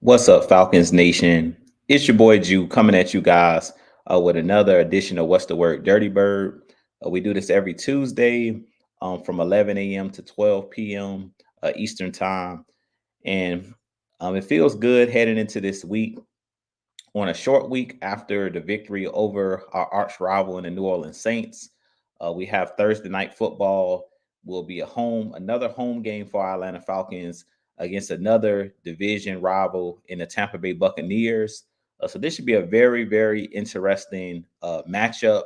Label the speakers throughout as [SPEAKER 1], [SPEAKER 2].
[SPEAKER 1] What's up, Falcons Nation? It's your boy Jew coming at you guys with another edition of What's the Word, Dirty Bird. We do this every Tuesday from 11 a.m. to 12 p.m. Eastern Time. And it feels good heading into this week on a short week after the victory over our arch rival in the New Orleans Saints. We have Thursday night football. Will be another home game for our Atlanta Falcons against another division rival in the Tampa Bay Buccaneers. So this should be a very, very interesting matchup.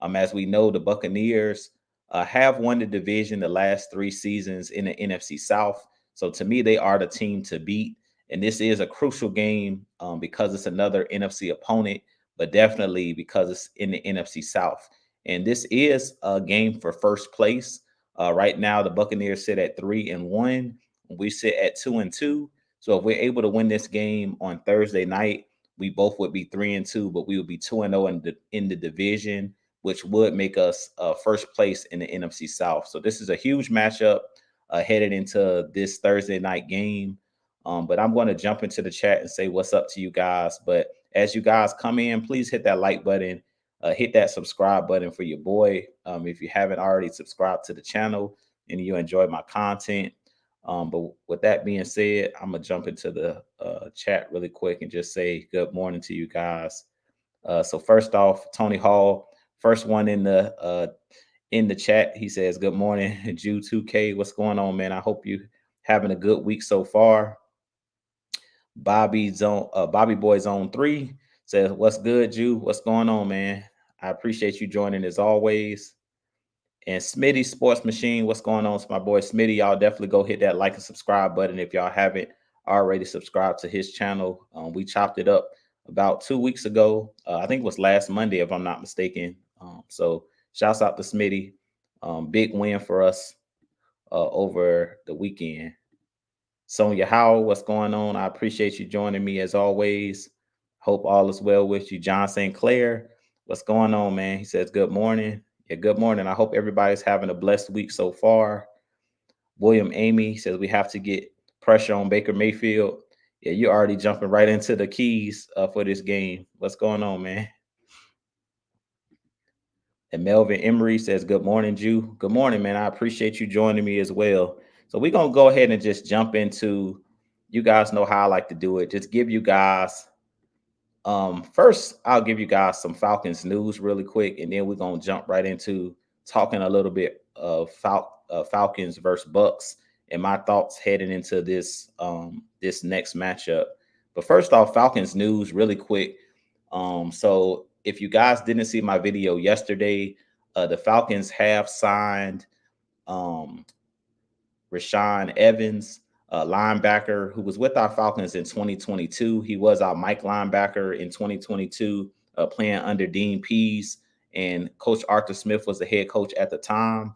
[SPEAKER 1] As we know, the Buccaneers have won the division the last 3 seasons in the NFC South. So to me, they are the team to beat. And this is a crucial game because it's another NFC opponent, but definitely because it's in the NFC South. And this is a game for first place. Right now, the Buccaneers sit at 3-1. We sit at 2-2. So if we're able to win this game on Thursday night, we both would be 3-2, but we would be 2-0 in the division, which would make us first place in the NFC South. So this is a huge matchup headed into this Thursday night game. But I'm going to jump into the chat and say what's up to you guys. But as you guys come in, please hit that like button, hit that subscribe button for your boy. If you haven't already subscribed to the channel and you enjoy my content. But with that being said, I'm going to jump into the chat really quick and just say good morning to you guys. So first off, Tony Hall, first one in the chat. He says, good morning, Jew 2K. What's going on, man? I hope you having a good week so far. Bobby Boy Zone 3 says, what's good, Jew? What's going on, man? I appreciate you joining as always. And Smitty Sports Machine, what's going on? It's my boy Smitty. Y'all definitely go hit that like and subscribe button if y'all haven't already subscribed to his channel. We chopped it up about 2 weeks ago. I think it was last Monday, if I'm not mistaken. So shouts out to Smitty. Big win for us over the weekend. Sonia Howell, what's going on? I appreciate you joining me as always. Hope all is well with you. John St. Clair, what's going on, man? He says, good morning. Yeah, good morning. I hope everybody's having a blessed week so far. William Amy says we have to get pressure on Baker Mayfield. Yeah, you're already jumping right into the keys for this game. What's going on, man? And Melvin Emery says, good morning, Jew. Good morning, man. I appreciate you joining me as well. So we're going to go ahead and just jump into, you guys know how I like to do it. Just give you guys, first, I'll give you guys some Falcons news really quick, and then we're going to jump right into talking a little bit of Falcons versus Bucks and my thoughts heading into this this next matchup. But first off, Falcons news really quick. So if you guys didn't see my video yesterday, the Falcons have signed Rashaan Evans, linebacker who was with our Falcons in 2022. He was our Mike linebacker in 2022, playing under Dean Pease, and Coach Arthur Smith was the head coach at the time.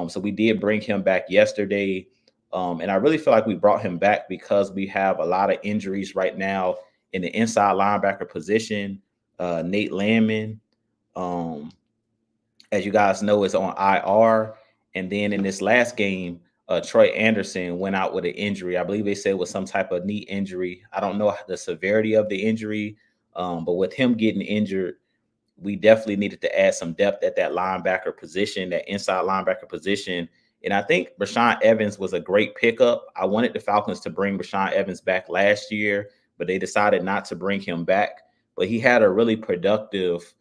[SPEAKER 1] So we did bring him back yesterday. And I really feel like we brought him back because we have a lot of injuries right now in the inside linebacker position. Nate Landman, as you guys know, is on IR. And then in this last game, Troy Anderson went out with an injury. I believe they said it was some type of knee injury. I don't know the severity of the injury, but with him getting injured, we definitely needed to add some depth at that linebacker position, that inside linebacker position. And I think Rashaan Evans was a great pickup. I wanted the Falcons to bring Rashaan Evans back last year, but they decided not to bring him back. But he had a really productive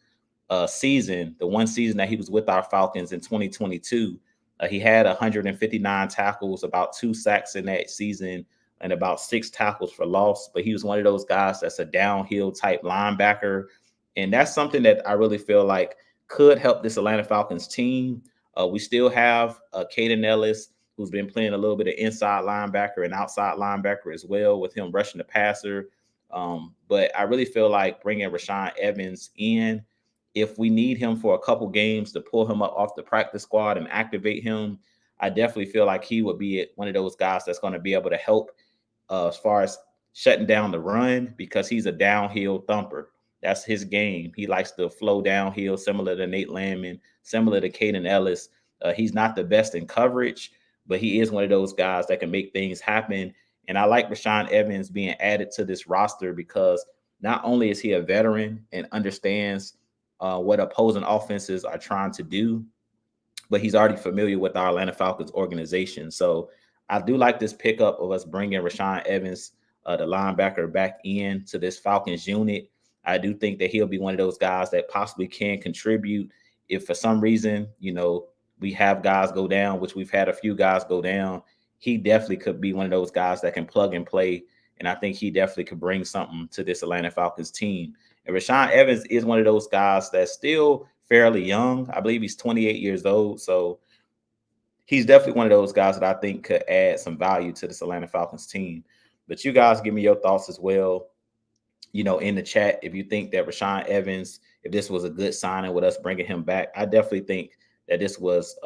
[SPEAKER 1] season, the one season that he was with our Falcons in 2022. He had 159 tackles, about 2 sacks in that season, and about 6 tackles for loss. But he was one of those guys that's a downhill type linebacker. And that's something that I really feel like could help this Atlanta Falcons team. We still have Caden Ellis, who's been playing a little bit of inside linebacker and outside linebacker as well, with him rushing the passer. But I really feel like bringing Rashaan Evans in, if we need him for a couple games to pull him up off the practice squad and activate him, I definitely feel like he would be one of those guys that's going to be able to help as far as shutting down the run, because he's a downhill thumper. That's his game. He likes to flow downhill, similar to Nate Landman, similar to Caden Ellis. He's not the best in coverage, but he is one of those guys that can make things happen. And I like Rashaan Evans being added to this roster because not only is he a veteran and understands what opposing offenses are trying to do, but he's already familiar with our Atlanta Falcons organization. So I do like this pickup of us bringing Rashaan Evans, the linebacker, back in to this Falcons unit. I do think that he'll be one of those guys that possibly can contribute if for some reason, we have guys go down, which we've had a few guys go down. He definitely could be one of those guys that can plug and play. And I think he definitely could bring something to this Atlanta Falcons team. And Rashaan Evans is one of those guys that's still fairly young. I believe he's 28 years old. So he's definitely one of those guys that I think could add some value to this Atlanta Falcons team. But you guys give me your thoughts as well, in the chat. If you think that Rashaan Evans, if this was a good signing with us bringing him back, I definitely think that this was,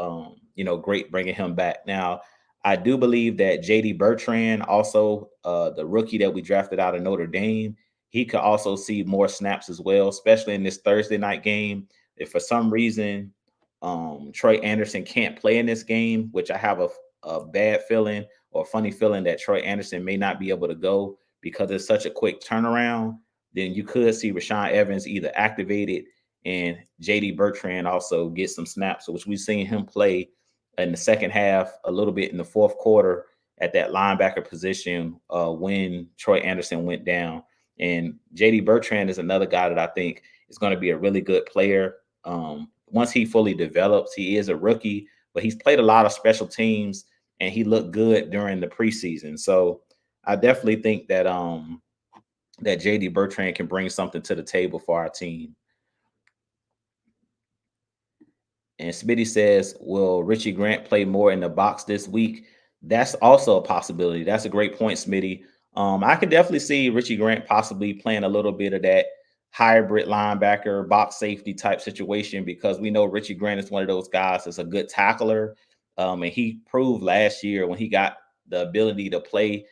[SPEAKER 1] great bringing him back. Now, I do believe that JD Bertrand, also the rookie that we drafted out of Notre Dame, he could also see more snaps as well, especially in this Thursday night game. If for some reason Troy Anderson can't play in this game, which I have a bad feeling or a funny feeling that Troy Anderson may not be able to go because it's such a quick turnaround, then you could see Rashaan Evans either activated and JD Bertrand also get some snaps, which we've seen him play in the second half, a little bit in the fourth quarter at that linebacker position when Troy Anderson went down. And JD Bertrand is another guy that I think is going to be a really good player. Once he fully develops, he is a rookie, but he's played a lot of special teams and he looked good during the preseason. So I definitely think that that JD Bertrand can bring something to the table for our team. And Smitty says, will Richie Grant play more in the box this week? That's also a possibility. That's a great point, Smitty. I can definitely see Richie Grant possibly playing a little bit of that hybrid linebacker, box safety type situation because we know Richie Grant is one of those guys that's a good tackler. And he proved last year when he got the ability to play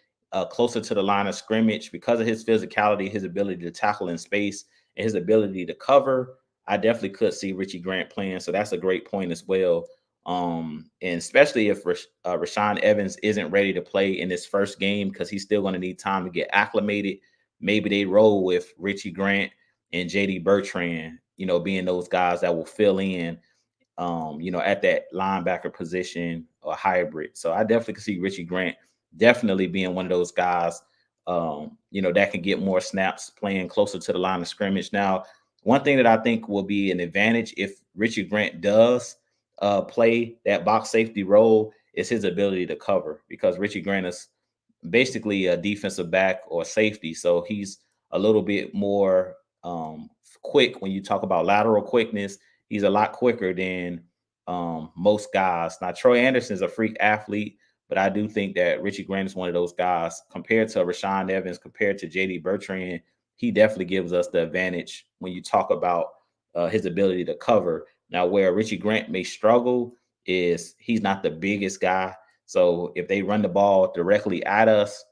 [SPEAKER 1] closer to the line of scrimmage because of his physicality, his ability to tackle in space, and his ability to cover. I definitely could see Richie Grant playing. So that's a great point as well. And especially if Rashaan Evans isn't ready to play in this first game because he's still going to need time to get acclimated. Maybe they roll with Richie Grant and JD Bertrand, being those guys that will fill in, at that linebacker position or hybrid. So I definitely can see Richie Grant definitely being one of those guys, that can get more snaps playing closer to the line of scrimmage. Now, one thing that I think will be an advantage if Richie Grant does play that box safety role is his ability to cover because Richie Grant is basically a defensive back or safety. So he's a little bit more quick when you talk about lateral quickness. He's a lot quicker than most guys. Now, Troy Anderson is a freak athlete, but I do think that Richie Grant is one of those guys compared to Rashaan Evans, compared to JD Bertrand. He definitely gives us the advantage when you talk about his ability to cover. Now, where Richie Grant may struggle is he's not the biggest guy. So if they run the ball directly at us,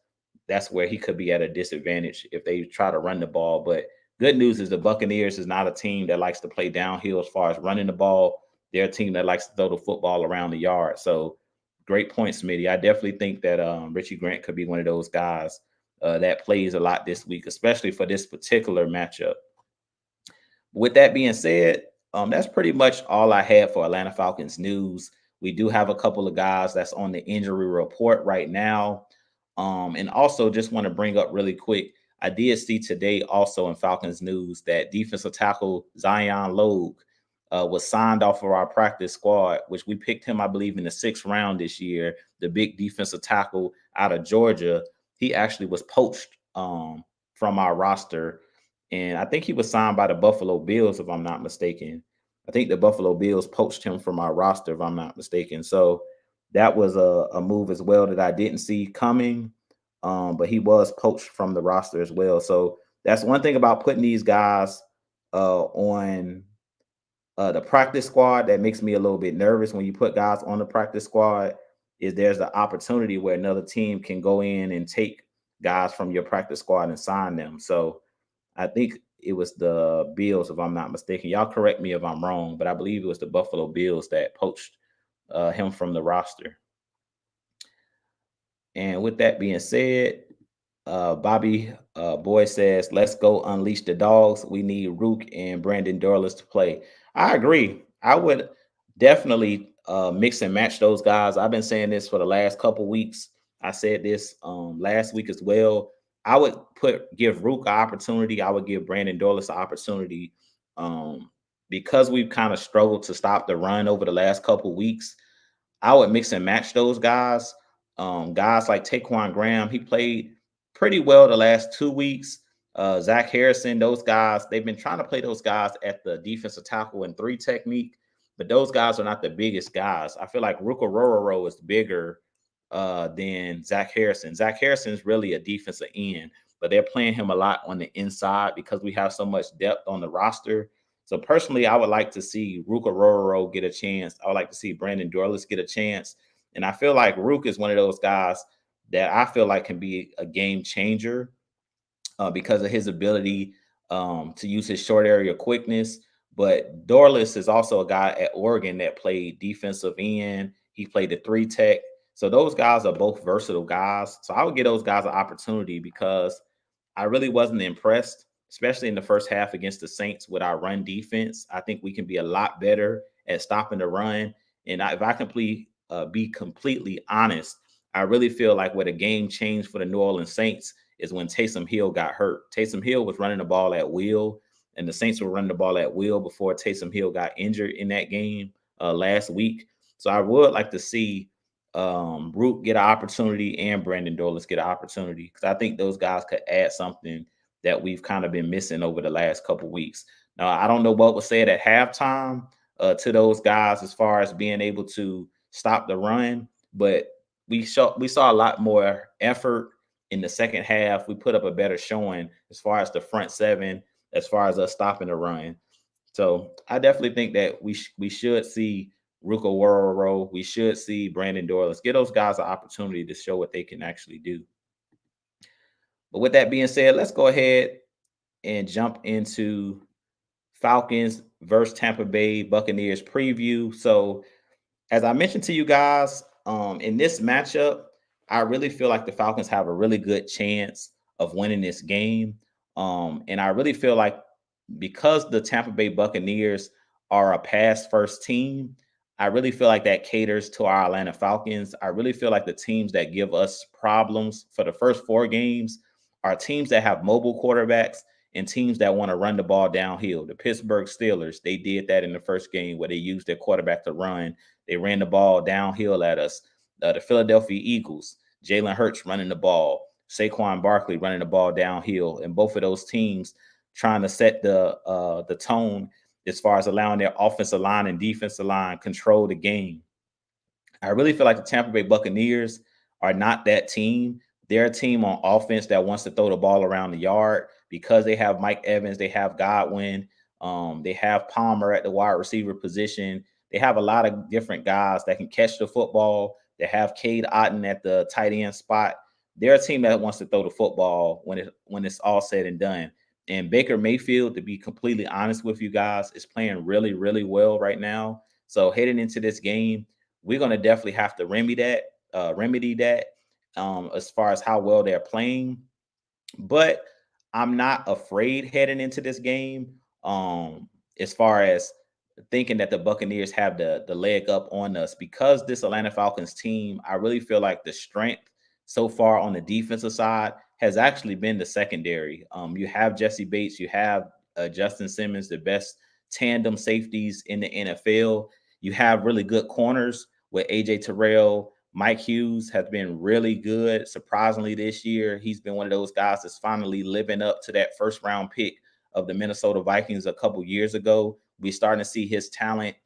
[SPEAKER 1] that's where he could be at a disadvantage if they try to run the ball. But good news is the Buccaneers is not a team that likes to play downhill as far as running the ball. They're a team that likes to throw the football around the yard. So great point, Smitty. I definitely think that Richie Grant could be one of those guys that plays a lot this week, especially for this particular matchup. With that being said, that's pretty much all I had for Atlanta Falcons news. We do have a couple of guys that's on the injury report right now. And also just want to bring up really quick, I did see today also in Falcons news that defensive tackle Zion Logue was signed off of our practice squad, which we picked him, I believe, in the 6th round this year, the big defensive tackle out of Georgia. He actually was poached from our roster. And I think he was signed by the Buffalo Bills, if I'm not mistaken. I think the Buffalo Bills poached him from our roster, if I'm not mistaken. So that was a move as well that I didn't see coming. But he was poached from the roster as well. So that's one thing about putting these guys on the practice squad that makes me a little bit nervous when you put guys on the practice squad is there's the opportunity where another team can go in and take guys from your practice squad and sign them. So I think it was the Bills, if I'm not mistaken. Y'all correct me if I'm wrong, but I believe it was the Buffalo Bills that poached him from the roster. And with that being said, Bobby Boy says, "Let's go unleash the dogs. We need Rook and Brandon Dorless to play." I agree. I would definitely mix and match those guys. I've been saying this for the last couple weeks. I said this last week as well. I would give Rook an opportunity. I would give Brandon Dorless an opportunity because we've kind of struggled to stop the run over the last couple weeks. I would mix and match those guys. Guys like Taquan Graham, he played pretty well the last 2 weeks. Zach Harrison, those guys, they've been trying to play those guys at the defensive tackle and three technique, but those guys are not the biggest guys. I feel like Ruka is bigger than Zach Harrison. Zach Harrison is really a defensive end, but they're playing him a lot on the inside because we have so much depth on the roster. So personally, I would like to see Ruka Rororo get a chance. I would like to see Brandon Dorless get a chance. And I feel like Rook is one of those guys that I feel like can be a game changer because of his ability to use his short area quickness. But Dorless is also a guy at Oregon that played defensive end. He played the three tech. So those guys are both versatile guys. So I would give those guys an opportunity because I really wasn't impressed, especially in the first half against the Saints with our run defense. I think we can be a lot better at stopping the run. And if I can be completely honest, I really feel like where the game changed for the New Orleans Saints is when Taysom Hill got hurt. Taysom Hill was running the ball at will, and the Saints were running the ball at will before Taysom Hill got injured in that game last week. So I would like to see Root get an opportunity and Brandon Dorless get an opportunity because I think those guys could add something that we've kind of been missing over the last couple weeks. Now, I don't know what was said at halftime to those guys as far as being able to stop the run, but we saw a lot more effort in the second half. We put up a better showing as far as the front seven, as far as us stopping the run. So I definitely think that we should see Ruka Worro. We should see Brandon Doyle. Let's give those guys an opportunity to show what they can actually do. But with that being said, let's go ahead and jump into Falcons versus Tampa Bay Buccaneers preview. So as I mentioned to you guys, in this matchup, I really feel like the Falcons have a really good chance of winning this game. And I really feel like because the Tampa Bay Buccaneers are a pass first team, I really feel like that caters to our Atlanta Falcons. I really feel like the teams that give us problems for the first four games are teams that have mobile quarterbacks and teams that want to run the ball downhill. The Pittsburgh Steelers, they did that in the first game where they used their quarterback to run. They ran the ball downhill at us. The Philadelphia Eagles, Jalen Hurts running the ball, Saquon Barkley running the ball downhill, and both of those teams trying to set the tone as far as allowing their offensive line and defensive line control the game. I really feel like the Tampa Bay Buccaneers are not that team. They're a team on offense that wants to throw the ball around the yard because they have Mike Evans, they have Godwin, they have Palmer at the wide receiver position. They have a lot of different guys that can catch the football. They have Cade Otton at the tight end spot. They're a team that wants to throw the football when it's all said and done. And Baker Mayfield, to be completely honest with you guys, is playing really, really well right now. So heading into this game, we're going to definitely have to remedy that as far as how well they're playing. But I'm not afraid heading into this game. As far as thinking that the Buccaneers have the leg up on us because this Atlanta Falcons team, I really feel like the strength so far on the defensive side has actually been the secondary. You have Jesse Bates, you have Justin Simmons, the best tandem safeties in the NFL. You have really good corners with AJ Terrell. Mike Hughes has been really good. Surprisingly, this year, he's been one of those guys that's finally living up to that first round pick of the Minnesota Vikings a couple years ago. We're starting to see his talent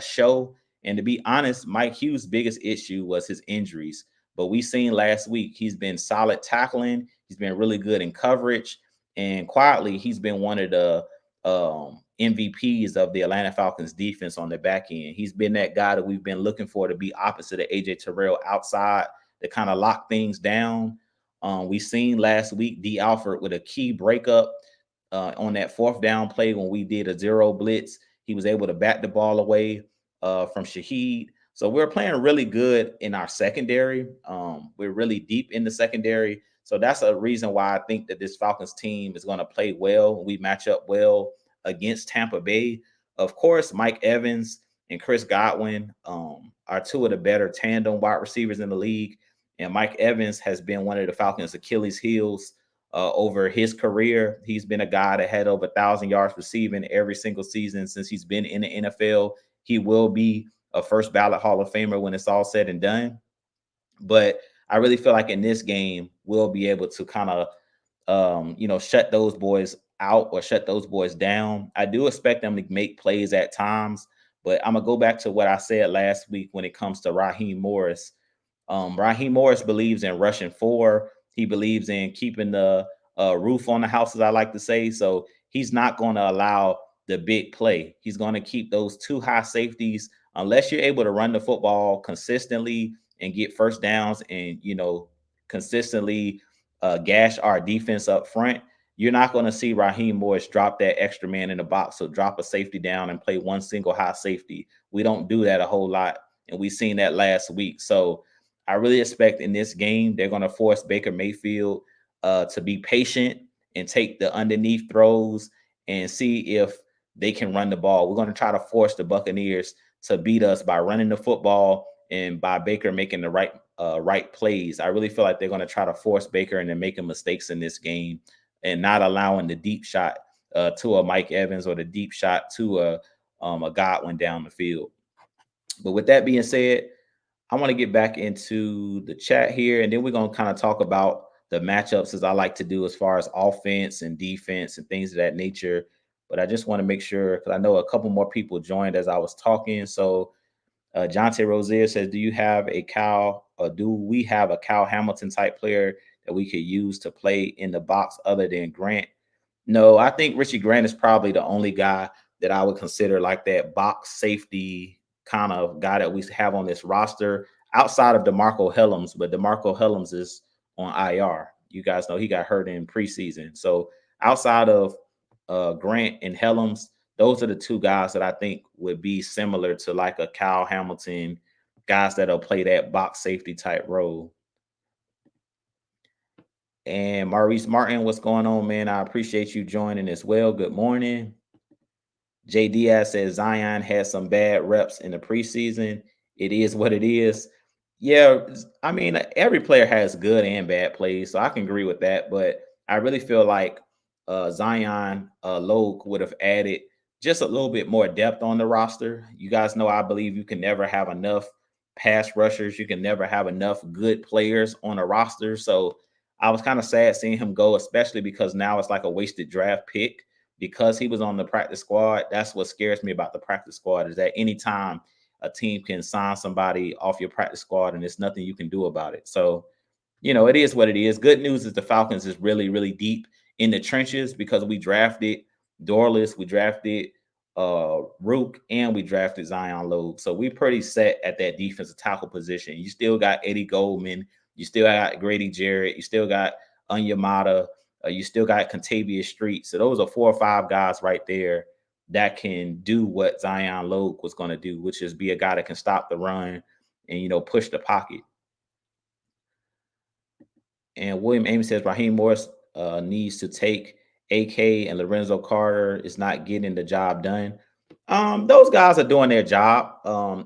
[SPEAKER 1] show. And to be honest, Mike Hughes' biggest issue was his injuries. But we seen last week, he's been solid tackling. He's been really good in coverage. And quietly, he's been one of the MVPs of the Atlanta Falcons defense on the back end. He's been that guy that we've been looking for to be opposite of AJ Terrell outside to kind of lock things down. We seen last week D. Alford with a key breakup on that fourth down play when we did a zero blitz. He was able to bat the ball away from Shaheed. So we're playing really good in our secondary. We're really deep in the secondary. So that's a reason why I think that this Falcons team is going to play well. We match up well against Tampa Bay. Of course, Mike Evans and Chris Godwin are two of the better tandem wide receivers in the league. And Mike Evans has been one of the Falcons' Achilles heels over his career. He's been a guy that had over 1,000 yards receiving every single season since he's been in the NFL. He will be a first ballot Hall of Famer when it's all said and done. But I really feel like in this game, we'll be able to kind of, shut those boys out or shut those boys down. I do expect them to make plays at times, but I'm going to go back to what I said last week when it comes to Raheem Morris. Raheem Morris believes in rushing four. He believes in keeping the roof on the house, as I like to say. So he's not going to allow the big play. He's going to keep those two high safeties unless you're able to run the football consistently and get first downs and consistently gash our defense up front. You're not going to see Raheem Morris drop that extra man in the box, so drop a safety down and play one single high safety. We don't do that a whole lot, and we've seen that last week. So I really expect in this game they're going to force Baker Mayfield to be patient and take the underneath throws and see if they can run the ball. We're going to try to force the Buccaneers to beat us by running the football and by Baker making the right plays. I really feel like they're going to try to force Baker and then making mistakes in this game and not allowing the deep shot to a Mike Evans or the deep shot to a Godwin down the field. But with that being said, I want to get back into the chat here, and then we're going to kind of talk about the matchups as I like to do as far as offense and defense and things of that nature. But I just want to make sure because I know a couple more people joined as I was talking. So Jonte Rozier says, "Do you have a Cal? Or do we have a Cal Hamilton type player that we could use to play in the box other than Grant?" No, I think Richie Grant is probably the only guy that I would consider like that box safety kind of guy that we have on this roster outside of DeMarco Hellams, but DeMarco Hellams is on IR. You guys know he got hurt in preseason. So outside of Grant and Hellams, those are the two guys that I think would be similar to like a Kyle Hamilton, guys that'll play that box safety type role. And Maurice Martin, what's going on, man? I appreciate you joining as well. Good morning. Jay Diaz says Zion had some bad reps in the preseason. It is what it is. Yeah, I mean, every player has good and bad plays, so I can agree with that. But I really feel like Zion Logue would have added just a little bit more depth on the roster. You guys know I believe you can never have enough pass rushers. You can never have enough good players on a roster. So I was kind of sad seeing him go, especially because now it's like a wasted draft pick because he was on the practice squad. That's what scares me about the practice squad is that anytime a team can sign somebody off your practice squad and there's nothing you can do about it. So, it is what it is. Good news is the Falcons is really, really deep in the trenches because we drafted Dorless, we drafted Rook, and we drafted Zion Logue. So we're pretty set at that defensive tackle position. You still got Eddie Goldman, you still got Grady Jarrett, you still got Onyemata, you still got Contavious Street. So those are 4 or 5 guys right there that can do what Zion Logue was going to do, which is be a guy that can stop the run and push the pocket. And William Amy says Raheem Morris needs to take AK and Lorenzo Carter is not getting the job done. Those guys are doing their job.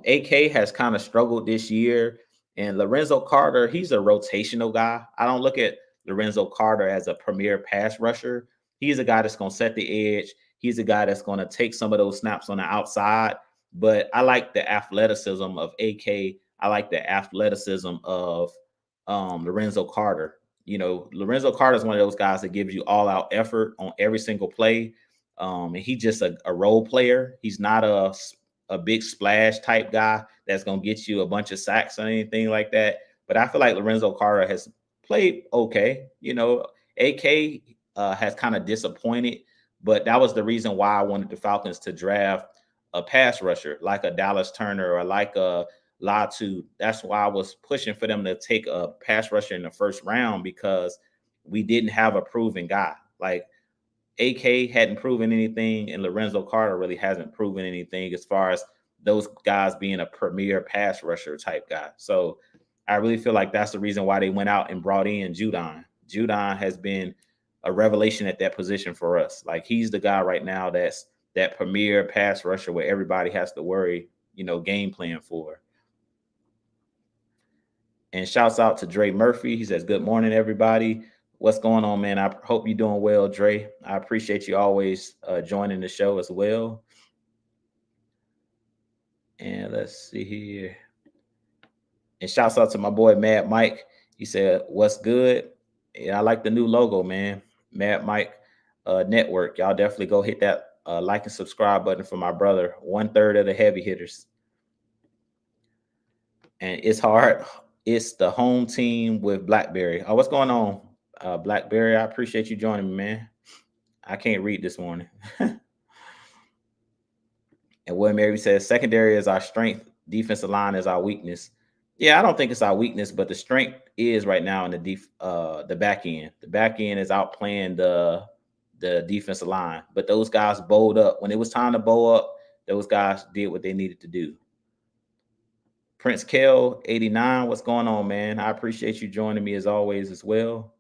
[SPEAKER 1] AK has kind of struggled this year, and Lorenzo Carter, he's a rotational guy. I don't look at Lorenzo Carter as a premier pass rusher. He's a guy that's going to set the edge. He's a guy that's going to take some of those snaps on the outside. But I like the athleticism of AK. I like the athleticism of Lorenzo Carter. Lorenzo Carter is one of those guys that gives you all out effort on every single play. And he's just a role player. He's not a big splash type guy that's going to get you a bunch of sacks or anything like that. But I feel like Lorenzo Carter has played okay. AK has kind of disappointed, but that was the reason why I wanted the Falcons to draft a pass rusher like a Dallas Turner or like a Latu. That's why I was pushing for them to take a pass rusher in the first round because we didn't have a proven guy. Like AK hadn't proven anything, and Lorenzo Carter really hasn't proven anything as far as those guys being a premier pass rusher type guy. So I really feel like that's the reason why they went out and brought in Judon. Judon has been a revelation at that position for us. Like he's the guy right now that's that premier pass rusher where everybody has to worry, game plan for. And shouts out to Dre Murphy. He says, "Good morning, everybody. What's going on, man? I hope you're doing well, Dre. I appreciate you always joining the show as well." And let's see here. And shouts out to my boy Mad Mike. He said, "What's good?" Yeah, I like the new logo, man. Mad Mike Network. Y'all definitely go hit that like and subscribe button for my brother. 1/3 of the heavy hitters. And it's hard. It's the home team with Blackberry. Oh, what's going on, Blackberry? I appreciate you joining me, man. I can't read this morning. And William Mary says, "Secondary is our strength. Defensive line is our weakness." Yeah, I don't think it's our weakness, but the strength is right now in the back end. The back end is outplaying the defensive line. But those guys bowled up. When it was time to bow up, those guys did what they needed to do. Prince Kell 89, what's going on, man? I appreciate you joining me as always as well.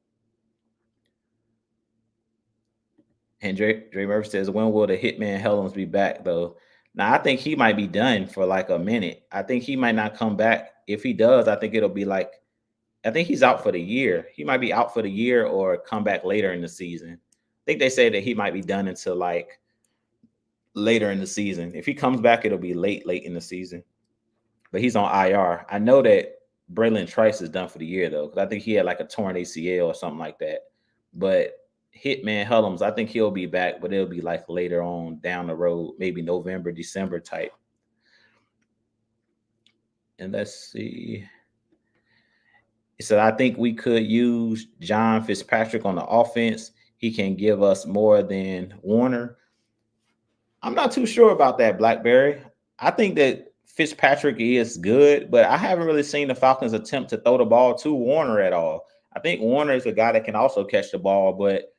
[SPEAKER 1] And Dre Murphy says, "When will the Hitman Helms be back, though?" Now, I think he might be done for like a minute. I think he might not come back. If he does, I think it'll be like, I think he's out for the year. He might be out for the year or come back later in the season. I think they say that he might be done until like later in the season. If he comes back, it'll be late in the season. But he's on IR. I know that Braylon Trice is done for the year, though, because I think he had like a torn ACL or something like that. But Hitman Helms, I think he'll be back, but it'll be like later on down the road, maybe November, December type. And let's see. He said, "I think we could use John Fitzpatrick on the offense. He can give us more than Warner." I'm not too sure about that, Blackberry. I think that Fitzpatrick is good, but I haven't really seen the Falcons attempt to throw the ball to Warner at all. I think Warner is a guy that can also catch the ball, but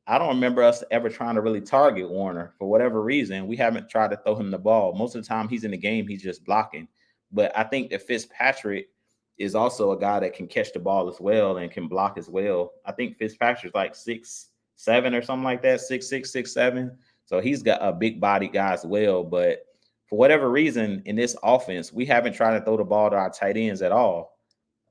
[SPEAKER 1] I don't remember us ever trying to really target Warner for whatever reason. We haven't tried to throw him the ball. Most of the time he's in the game, he's just blocking. But I think that Fitzpatrick is also a guy that can catch the ball as well and can block as well. I think Fitzpatrick's like 6'7" or something like that, 6'6", 6'7". So he's got a big body guy as well. But for whatever reason in this offense, we haven't tried to throw the ball to our tight ends at all,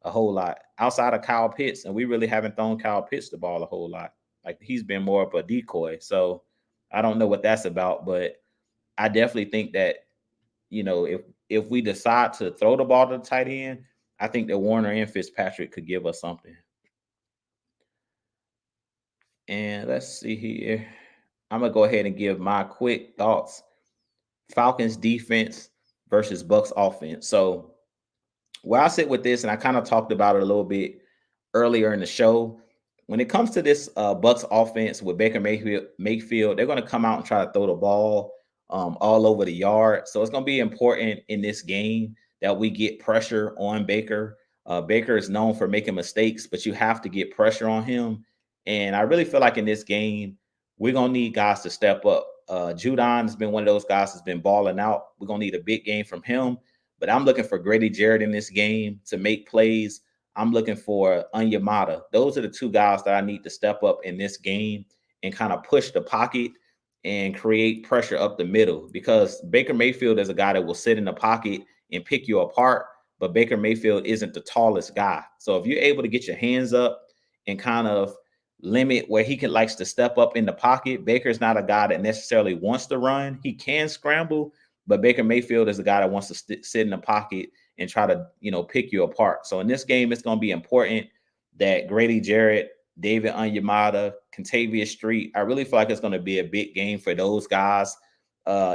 [SPEAKER 1] a whole lot, outside of Kyle Pitts. And we really haven't thrown Kyle Pitts the ball a whole lot. Like he's been more of a decoy. So I don't know what that's about, but I definitely think that, if we decide to throw the ball to the tight end, I think that Warner and Fitzpatrick could give us something. And let's see here. I'm going to go ahead and give my quick thoughts. Falcons defense versus Bucks offense. So where I sit with this, and I kind of talked about it a little bit earlier in the show, when it comes to this Bucks offense with Baker Mayfield, they're going to come out and try to throw the ball all over the yard. So it's going to be important in this game that we get pressure on Baker. Baker is known for making mistakes, but you have to get pressure on him. And I really feel like in this game, we're going to need guys to step up. Judon has been one of those guys that's been balling out. We're going to need a big game from him. But I'm looking for Grady Jarrett in this game to make plays. I'm looking for Onyemata. Those are the two guys that I need to step up in this game and kind of push the pocket and create pressure up the middle, because Baker Mayfield is a guy that will sit in the pocket and pick you apart, but Baker Mayfield isn't the tallest guy. So if you're able to get your hands up and kind of limit where he likes to step up in the pocket, Baker's not a guy that necessarily wants to run. He can scramble, but Baker Mayfield is a guy that wants to sit in the pocket and try to, pick you apart. So in this game, it's going to be important that Grady Jarrett, David Onyemata, Contavious Street, I really feel like it's going to be a big game for those guys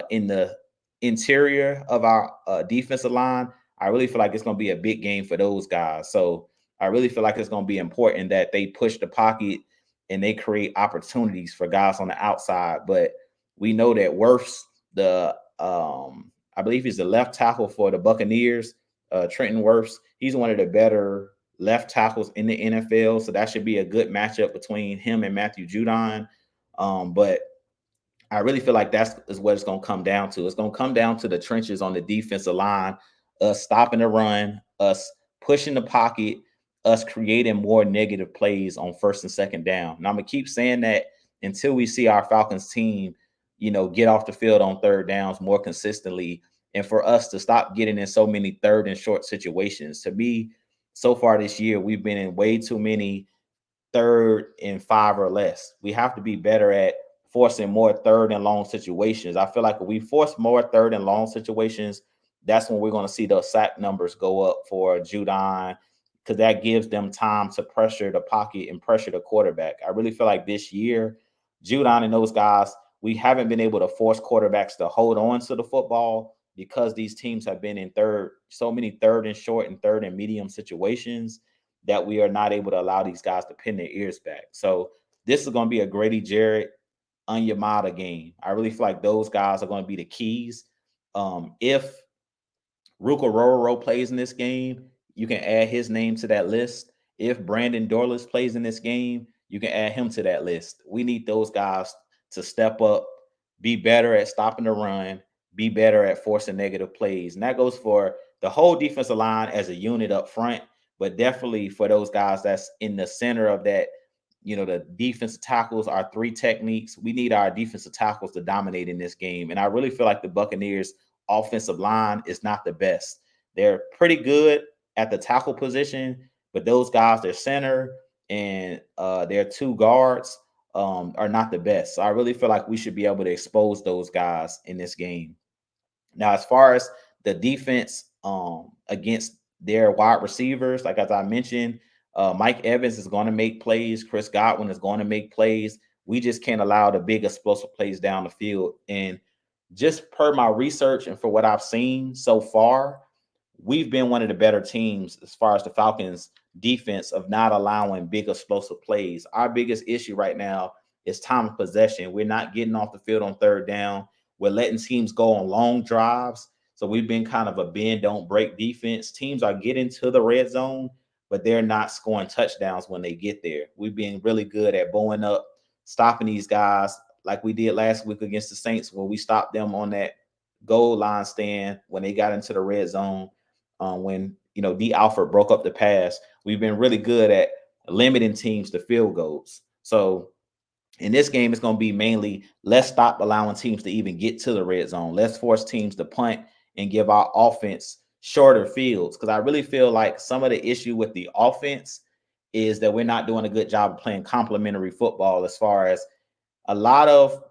[SPEAKER 1] in the interior of our defensive line. I really feel like it's going to be a big game for those guys. So I really feel like it's going to be important that they push the pocket and they create opportunities for guys on the outside. But we know that Wirfs, I believe he's the left tackle for the Buccaneers, Trenton Wirfs. He's one of the better left tackles in the NFL. So that should be a good matchup between him and Matthew Judon. But I really feel like that's is what it's going to come down to. It's going to come down to the trenches on the defensive line, us stopping the run, us pushing the pocket, us creating more negative plays on first and second down. And I'm gonna keep saying that until we see our Falcons team, get off the field on third downs more consistently, and for us to stop getting in so many third and short situations. To me, so far this year, we've been in way too many third and 5 or less. We have to be better at forcing more third and long situations. I feel like if we force more third and long situations, that's when we're going to see the sack numbers go up for Judon, because that gives them time to pressure the pocket and pressure the quarterback. I really feel like this year, Judon and those guys, we haven't been able to force quarterbacks to hold on to the football because these teams have been in so many third and short and third and medium situations that we are not able to allow these guys to pin their ears back. So this is going to be a Grady Jarrett, Onyemata game. I really feel like those guys are going to be the keys. If Ruka plays in this game, you can add his name to that list. If Brandon Dorlus plays in this game, you can add him to that list. We need those guys to step up, be better at stopping the run, be better at forcing negative plays. And that goes for the whole defensive line as a unit up front, but definitely for those guys that's in the center of that. The defensive tackles are 3 techniques. We need our defensive tackles to dominate in this game. And I really feel like the Buccaneers offensive line is not the best. They're pretty good at the tackle position, but those guys, their center and their 2 guards are not the best. So I really feel like we should be able to expose those guys in this game. Now, as far as the defense against their wide receivers, like as I mentioned, Mike Evans is going to make plays. Chris Godwin is going to make plays. We just can't allow the big explosive plays down the field. And just per my research and for what I've seen so far, we've been one of the better teams as far as the Falcons defense of not allowing big explosive plays. Our biggest issue right now is time of possession. We're not getting off the field on third down. We're letting teams go on long drives. So we've been kind of a bend, don't break defense. Teams are getting to the red zone, but they're not scoring touchdowns when they get there. We've been really good at bowing up, stopping these guys like we did last week against the Saints, where we stopped them on that goal line stand when they got into the red zone. When D. Alford broke up the pass, we've been really good at limiting teams to field goals. So in this game, it's going to be mainly let's stop allowing teams to even get to the red zone. Let's force teams to punt and give our offense shorter fields, because I really feel like some of the issue with the offense is that we're not doing a good job of playing complementary football. As far as a lot of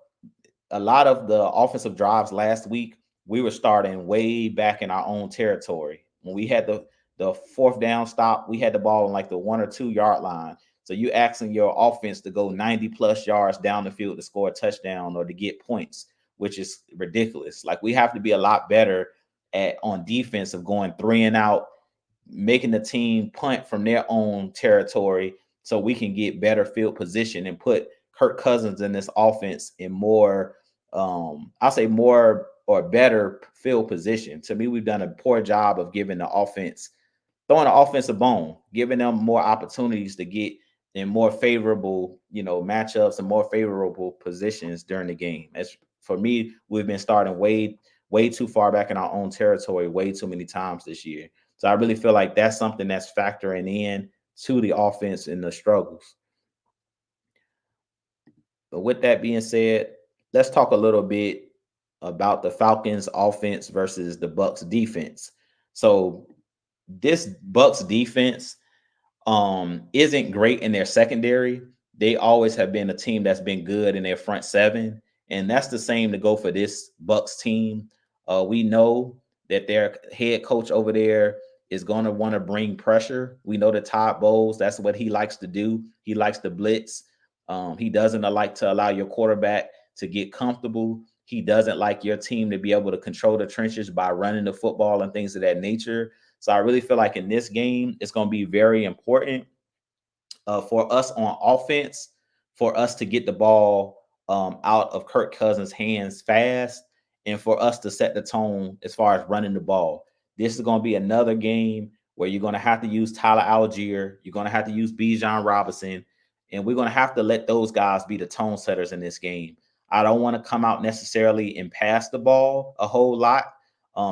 [SPEAKER 1] the offensive drives last week, we were starting way back in our own territory. When we had the fourth down stop, we had the ball on like the 1 or 2 yard line. So you asking your offense to go 90 plus yards down the field to score a touchdown or to get points, which is ridiculous. Like, we have to be a lot better on defense of going 3 and out, making the team punt from their own territory so we can get better field position and put Kirk Cousins in this offense in more, I'll say more or better field position. To me, we've done a poor job of giving the offense, throwing the offense a bone, giving them more opportunities to get in more favorable, matchups and more favorable positions during the game. As for me, we've been starting way too far back in our own territory, way too many times this year. So I really feel like that's something that's factoring in to the offense and the struggles. But with that being said, let's talk a little bit about the Falcons offense versus the Bucks defense. So this Bucks defense isn't great in their secondary. They always have been a team that's been good in their front 7, and that's the same to go for this Bucks team. We know that their head coach over there is going to want to bring pressure. We know that Todd Bowles, that's what he likes to do. He likes to blitz. He doesn't like to allow your quarterback to get comfortable. He doesn't like your team to be able to control the trenches by running the football and things of that nature. So I really feel like in this game, it's going to be very important for us on offense, for us to get the ball out of Kirk Cousins' hands fast, and for us to set the tone as far as running the ball. This is going to be another game where you're going to have to use Tyler Algier. You're going to have to use Bijan Robinson, and we're going to have to let those guys be the tone setters in this game. I don't want to come out necessarily and pass the ball a whole lot,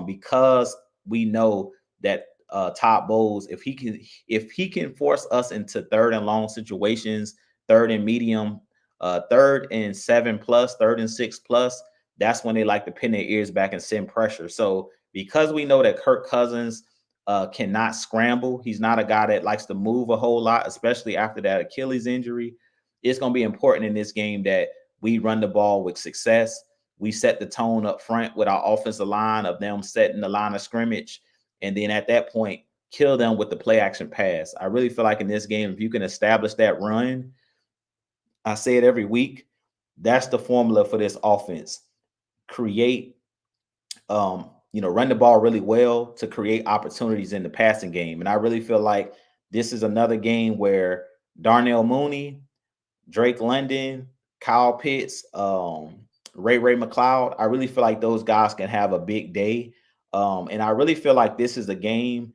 [SPEAKER 1] because we know that Todd Bowles, if he can force us into third and long situations, third and medium, third and 7 plus, third and 6 plus, that's when they like to pin their ears back and send pressure. So because we know that Kirk Cousins cannot scramble, he's not a guy that likes to move a whole lot, especially after that Achilles injury. It's going to be important in this game that we run the ball with success. We set the tone up front with our offensive line of them setting the line of scrimmage. And then at that point, kill them with the play action pass. I really feel like in this game, if you can establish that run, I say it every week, that's the formula for this offense. Create, run the ball really well to create opportunities in the passing game. And I really feel like this is another game where Darnell Mooney, Drake London, Kyle Pitts, Ray McLeod, I really feel like those guys can have a big day. And I really feel like this is a game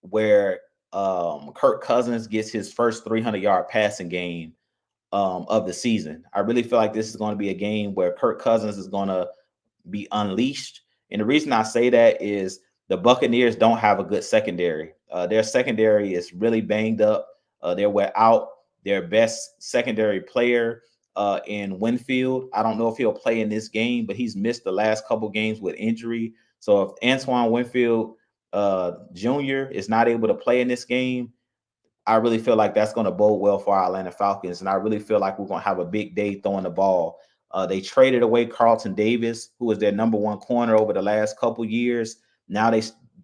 [SPEAKER 1] where Kirk Cousins gets his first 300-yard passing game of the season. I really feel like this is going to be a game where Kirk Cousins is going to be unleashed. And the reason I say that is the Buccaneers don't have a good secondary. Their secondary is really banged up. They're without their best secondary player in Winfield. I don't know if he'll play in this game, but he's missed the last couple games with injury. So if Antoine Winfield Jr. is not able to play in this game, I really feel like that's going to bode well for our Atlanta Falcons. And I really feel like we're going to have a big day throwing the ball. They traded away Carlton Davis, who was their number one corner over the last couple years. Now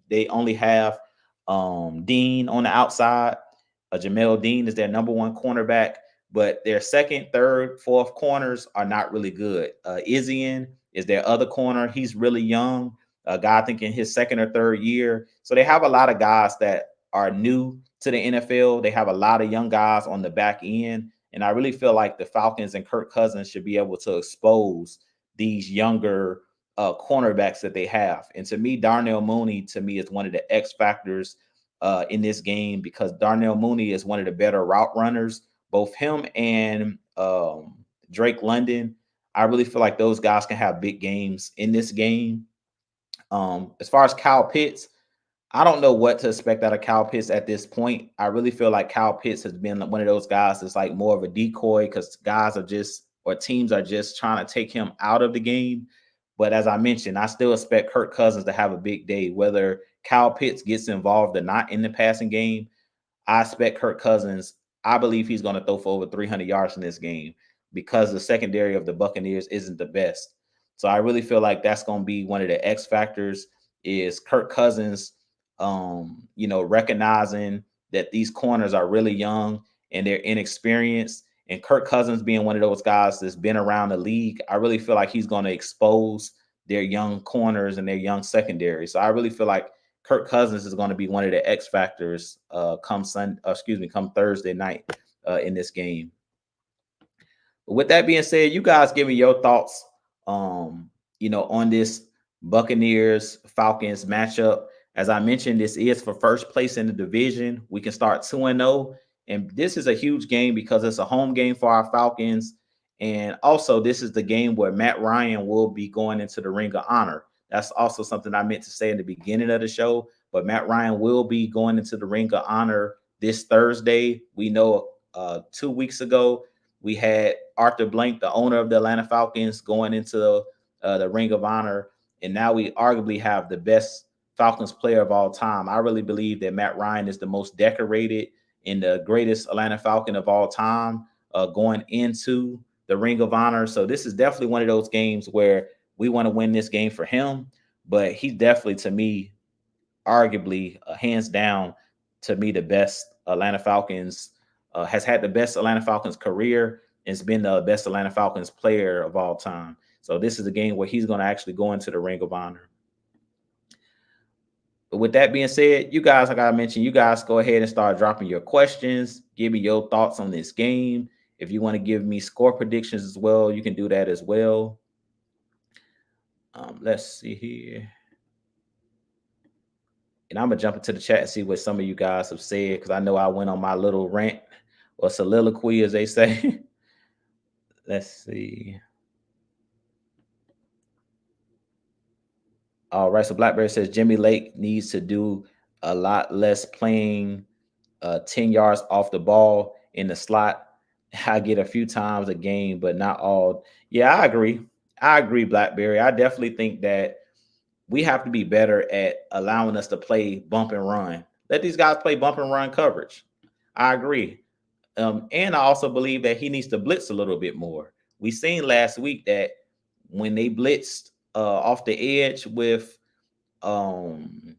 [SPEAKER 1] they only have Dean on the outside. Jamel Dean is their number one cornerback, but their second, third, fourth corners are not really good. Izzian is their other corner. He's really young, a guy I think in his second or third year. So they have a lot of guys that are new to the NFL. They have a lot of young guys on the back end. And I really feel like the Falcons and Kirk Cousins should be able to expose these younger cornerbacks that they have. And to me, Darnell Mooney, to me, is one of the X factors in this game, because Darnell Mooney is one of the better route runners. Both him and Drake London, I really feel like those guys can have big games in this game. As far as Kyle Pitts, I don't know what to expect out of Kyle Pitts at this point. I really feel like Kyle Pitts has been one of those guys that's like more of a decoy, because guys are just, or teams are just trying to take him out of the game. But as I mentioned, I still expect Kirk Cousins to have a big day, whether Kyle Pitts gets involved or not in the passing game. I expect Kirk Cousins, I believe he's going to throw for over 300 yards in this game, because the secondary of the Buccaneers isn't the best. So I really feel like that's going to be one of the X factors, is Kirk Cousins, recognizing that these corners are really young and they're inexperienced. And Kirk Cousins being one of those guys that's been around the league, I really feel like he's going to expose their young corners and their young secondary. So I really feel like Kirk Cousins is going to be one of the X factors come Thursday night in this game. But with that being said, you guys give me your thoughts, on this Buccaneers Falcons matchup. As I mentioned, this is for first place in the division. We can start 2-0, and this is a huge game because it's a home game for our Falcons. And also, this is the game where Matt Ryan will be going into the Ring of Honor. That's also something I meant to say in the beginning of the show. But Matt Ryan will be going into the Ring of Honor this Thursday. We know 2 weeks ago we had Arthur Blank, the owner of the Atlanta Falcons, going into the Ring of Honor. And now we arguably have the best Falcons player of all time. I really believe that Matt Ryan is the most decorated and the greatest Atlanta Falcon of all time going into the Ring of Honor. So this is definitely one of those games where we want to win this game for him. But he's definitely, to me, arguably, hands down, to me, the best Atlanta Falcons, has had the best Atlanta Falcons career, and has been the best Atlanta Falcons player of all time. So this is a game where he's going to actually go into the Ring of Honor. But with that being said, you guys, like I mentioned, you guys go ahead and start dropping your questions. Give me your thoughts on this game. If you want to give me score predictions as well, you can do that as well. Let's see here. And I'm going to jump into the chat and see what some of you guys have said, because I know I went on my little rant or soliloquy, as they say. Let's see. All right. So Blackberry says Jimmy Lake needs to do a lot less playing 10 yards off the ball in the slot. I get a few times a game, but not all. Yeah, I agree. I agree, Blackberry. I definitely think that we have to be better at allowing us to play bump and run. Let these guys play bump and run coverage. I agree. And I also believe that he needs to blitz a little bit more. We seen last week that when they blitzed off the edge with um,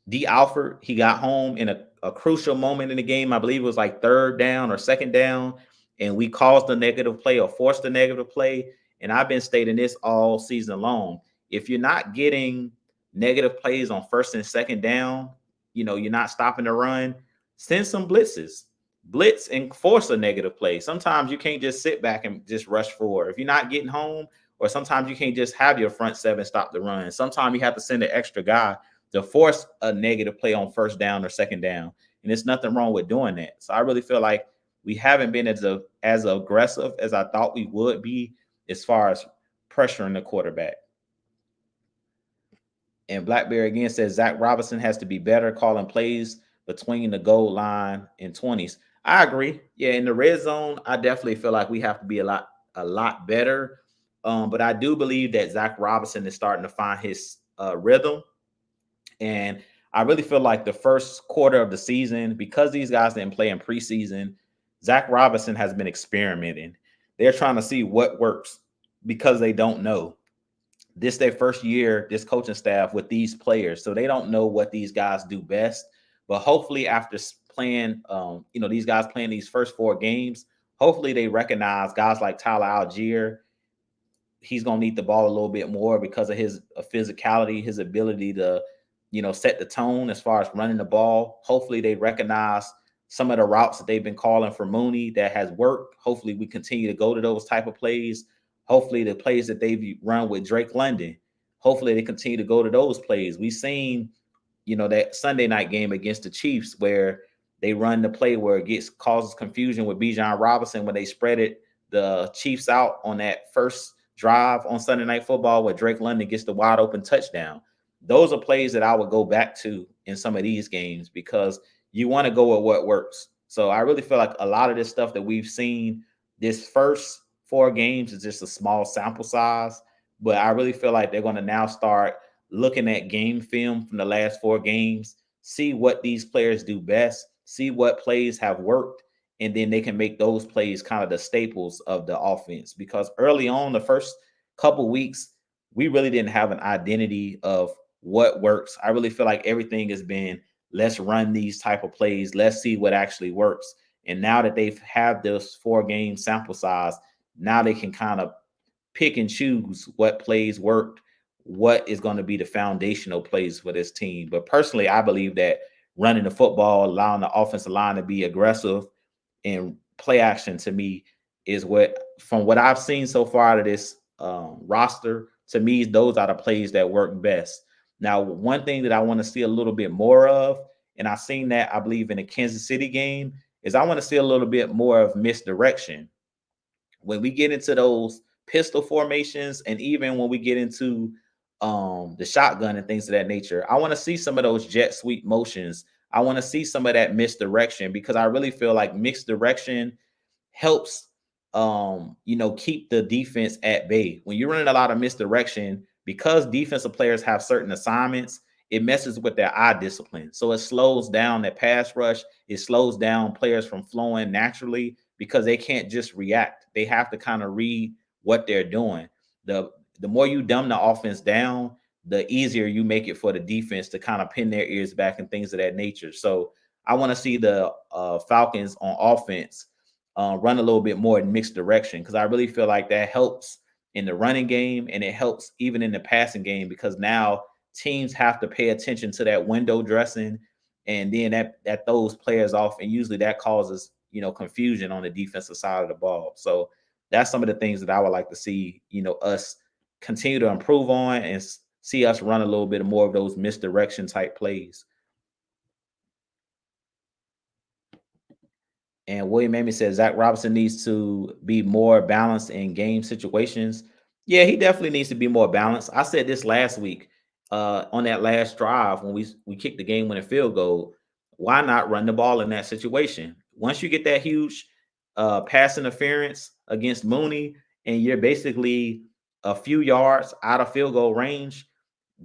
[SPEAKER 1] D. Alford, he got home in a crucial moment in the game. I believe it was like third down or second down, and we caused a negative play or forced a negative play. And I've been stating this all season long. If you're not getting negative plays on first and second down, you're not stopping the run, send some blitzes. Blitz and force a negative play. Sometimes you can't just sit back and just rush forward. If you're not getting home, or sometimes you can't just have your front seven stop the run. Sometimes you have to send an extra guy to force a negative play on first down or second down. And there's nothing wrong with doing that. So I really feel like we haven't been as aggressive as I thought we would be as far as pressuring the quarterback. And Blackberry again says Zach Robinson has to be better calling plays between the goal line and 20s. I agree. Yeah, in the red zone, I definitely feel like we have to be a lot better. But I do believe that Zach Robinson is starting to find his rhythm. And I really feel like the first quarter of the season, because these guys didn't play in preseason, Zach Robinson has been experimenting. They're trying to see what works because they don't know. This their first year, this coaching staff with these players, so they don't know what these guys do best. But hopefully, after playing, these guys playing these first 4 games, hopefully they recognize guys like Tyler Algier. He's going to need the ball a little bit more because of his physicality, his ability to, set the tone as far as running the ball. Hopefully they recognize some of the routes that they've been calling for Mooney that has worked. Hopefully we continue to go to those type of plays. Hopefully the plays that they've run with Drake London, hopefully they continue to go to those plays. We've seen, that Sunday night game against the Chiefs where they run the play where it causes confusion with Bijan Robinson when they spread it the Chiefs out on that first drive on Sunday Night Football where Drake London gets the wide open touchdown. Those are plays that I would go back to in some of these games because you want to go with what works. So I really feel like a lot of this stuff that we've seen this first 4 games is just a small sample size, but I really feel like they're going to now start looking at game film from the last 4 games, see what these players do best, see what plays have worked, and then they can make those plays kind of the staples of the offense. Because early on, the first couple weeks, we really didn't have an identity of what works. I really feel like everything has been let's run these type of plays, let's see what actually works. And now that they've had this 4 game sample size, now they can kind of pick and choose what plays worked, what is going to be the foundational plays for this team. But personally, I believe that running the football, allowing the offensive line to be aggressive and play action to me is what, from what I've seen so far out of this roster, to me, those are the plays that work best. Now, one thing that I want to see a little bit more of, and I've seen that, I believe, in the Kansas City game, is I want to see a little bit more of misdirection. When we get into those pistol formations, and even when we get into the shotgun and things of that nature, I want to see some of those jet sweep motions. I want to see some of that misdirection because I really feel like misdirection helps keep the defense at bay. When you're running a lot of misdirection, because defensive players have certain assignments, it messes with their eye discipline. So it slows down that pass rush. It slows down players from flowing naturally because they can't just react. They have to kind of read what they're doing. The more you dumb the offense down, the easier you make it for the defense to kind of pin their ears back and things of that nature. So I want to see the Falcons on offense run a little bit more in mixed direction because I really feel like that helps in the running game and it helps even in the passing game because now teams have to pay attention to that window dressing and then that throws players off and usually that causes confusion on the defensive side of the ball. So that's some of the things that I would like to see us continue to improve on and see us run a little bit more of those misdirection type plays. And William Amy says Zach Robinson needs to be more balanced in game situations. Yeah, he definitely needs to be more balanced. I said this last week. on that last drive when we kicked the game winning field goal. Why not run the ball in that situation? Once you get that huge pass interference against Mooney, and you're basically a few yards out of field goal range,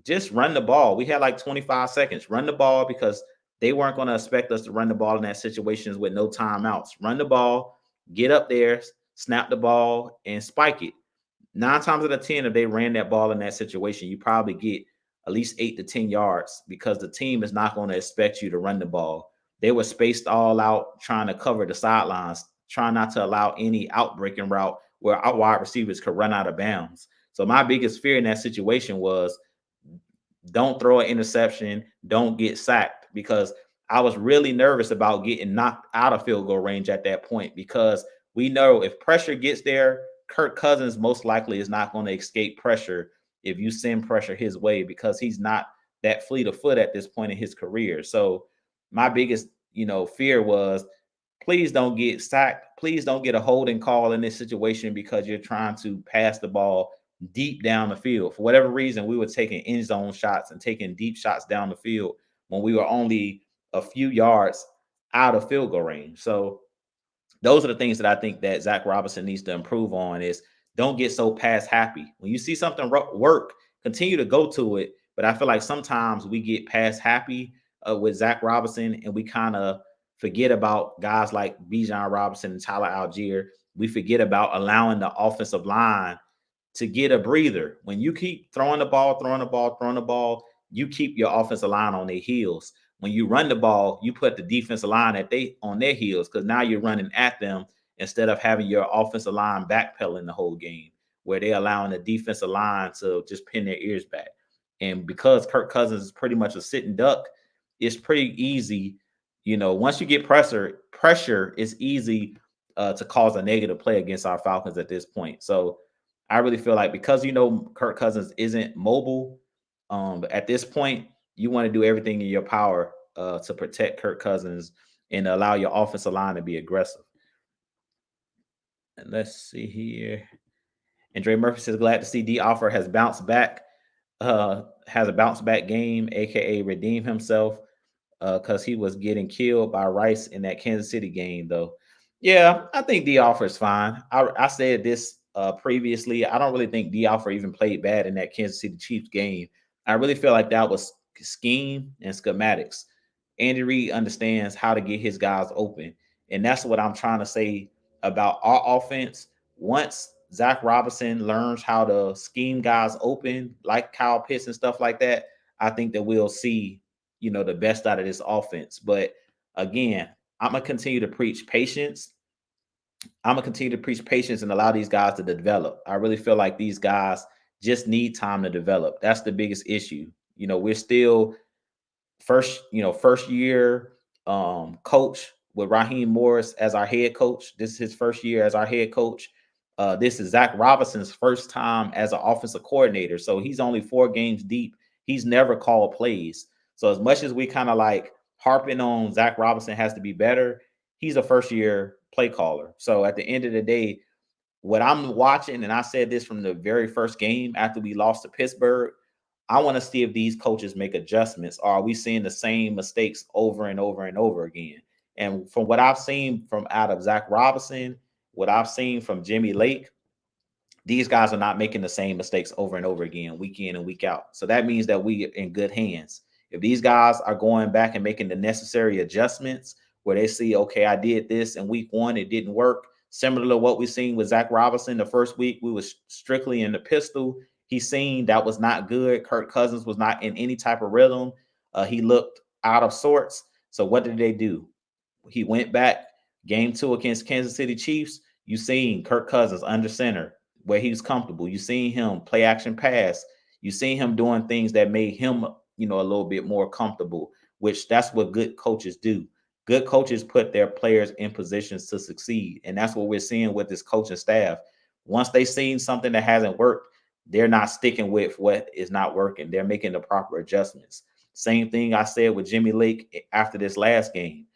[SPEAKER 1] just run the ball. We had like 25 seconds. Run the ball because they weren't going to expect us to run the ball in that situations with no timeouts. Run the ball, get up there, snap the ball, and spike it. 9 times out of 10, if they ran that ball in that situation, you probably get at least 8 to 10 yards because the team is not going to expect you to run the ball. They were spaced all out, trying to cover the sidelines, trying not to allow any outbreaking route where our wide receivers could run out of bounds. So my biggest fear in that situation was don't throw an interception, don't get sacked, because I was really nervous about getting knocked out of field goal range at that point, because we know if pressure gets there, Kirk Cousins most likely is not going to escape pressure if you send pressure his way, because he's not that fleet of foot at this point in his career. So my biggest, fear was, please don't get sacked. Please don't get a holding call in this situation because you're trying to pass the ball deep down the field. For whatever reason, we were taking end zone shots and taking deep shots down the field when we were only a few yards out of field goal range. So those are the things that I think that Zach Robinson needs to improve on is don't get so pass happy. When you see something work, continue to go to it. But I feel like sometimes we get pass happy with Zach Robinson, and we kind of forget about guys like Bijan Robinson and Tyler Algier. We forget about allowing the offensive line to get a breather. When you keep throwing the ball, you keep your offensive line on their heels. When you run the ball, you put the defensive line on their heels, because now you're running at them instead of having your offensive line backpedaling the whole game, where they're allowing the defensive line to just pin their ears back. And because Kirk Cousins is pretty much a sitting duck, it's pretty easy. Once you get pressure is easy to cause a negative play against our Falcons at this point. So I really feel like, because Kirk Cousins isn't mobile, at this point, you want to do everything in your power to protect Kirk Cousins and allow your offensive line to be aggressive. And let's see here. And Dre Murphy says, glad to see D Offer has bounced back, has a bounce back game, aka redeem himself, because he was getting killed by Rice in that Kansas City game, though. Yeah, I think D Offer is fine. I said this previously. I don't really think D Offer even played bad in that Kansas City Chiefs game. I really feel like that was scheme and schematics. Andy Reid understands how to get his guys open. And that's what I'm trying to say about our offense. Once Zach Robinson learns how to scheme guys open, like Kyle Pitts and stuff like that, I think that we'll see, the best out of this offense. But again, I'm going to continue to preach patience. And allow these guys to develop. I really feel like these guys just need time to develop. That's the biggest issue. We're still first year coach with Raheem Morris as our head coach. This is his first year as our head coach. This is Zach Robinson's first time as an offensive coordinator. So he's only 4 games deep. He's never called plays. So as much as we kind of like harping on Zach Robinson has to be better, he's a first year play caller. So at the end of the day, what I'm watching, and I said this from the very first game after we lost to Pittsburgh, I want to see if these coaches make adjustments, or are we seeing the same mistakes over and over and over again? And from what I've seen from out of Zach Robinson, what I've seen from Jimmy Lake, these guys are not making the same mistakes over and over again, week in and week out. So that means that we are in good hands. If these guys are going back and making the necessary adjustments where they see, okay, I did this in week 1, it didn't work. Similar to what we've seen with Zach Robinson, the first week we was strictly in the pistol. He's seen that was not good. Kirk Cousins was not in any type of rhythm. He looked out of sorts. So what did they do? He went back game 2 against Kansas City Chiefs. You seen Kirk Cousins under center where he was comfortable. You seen him play action pass. You seen him doing things that made him, a little bit more comfortable, which that's what good coaches do. Good coaches put their players in positions to succeed. And that's what we're seeing with this coaching staff. Once they've seen something that hasn't worked, they're not sticking with what is not working. They're making the proper adjustments. Same thing I said with Jimmy Lake after this last game.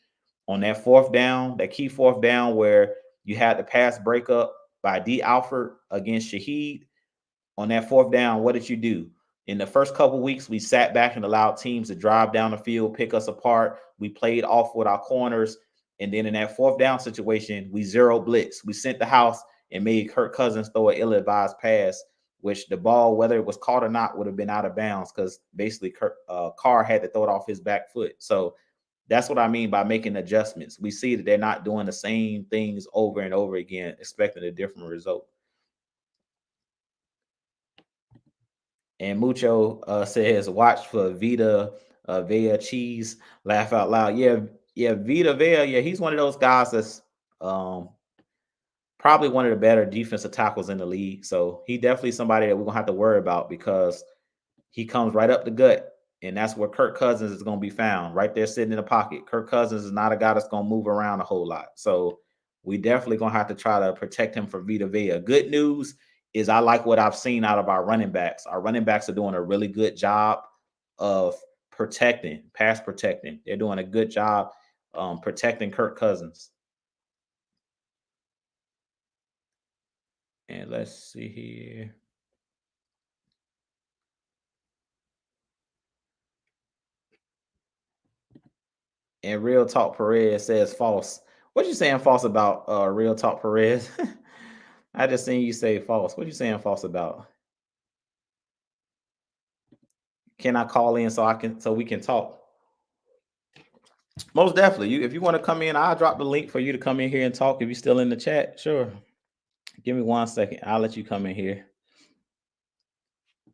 [SPEAKER 1] On that 4th down, that key 4th down where you had the pass breakup by D. Alford against Shaheed, on that 4th down, what did you do? In the first couple weeks, we sat back and allowed teams to drive down the field, pick us apart. We played off with our corners. And then in that fourth down situation, we zero blitz. We sent the house and made Kirk Cousins throw an ill-advised pass, which the ball, whether it was caught or not, would have been out of bounds because basically Carr had to throw it off his back foot. So that's what I mean by making adjustments. We see that they're not doing the same things over and over again, expecting a different result. And Mucho says, watch for Vita Vea cheese. Laugh out loud. Yeah, Vita Vea. Yeah, he's one of those guys that's probably one of the better defensive tackles in the league. So he definitely somebody that we're gonna have to worry about because he comes right up the gut. And that's where Kirk Cousins is going to be found, right there sitting in the pocket. Kirk Cousins is not a guy that's going to move around a whole lot. So we definitely going to have to try to protect him from Vita Vea. Good news is I like what I've seen out of our running backs. Our running backs are doing a really good job of pass protecting. They're doing a good job protecting Kirk Cousins. And let's see here. And Real Talk Perez says false. What you saying false about, Real Talk Perez? I just seen you say false. What you saying false about? Can I call in so we can talk? Most definitely. If you want to come in, I'll drop the link for you to come in here and talk. If you're still in the chat, sure. Give me 1 second. I'll let you come in here.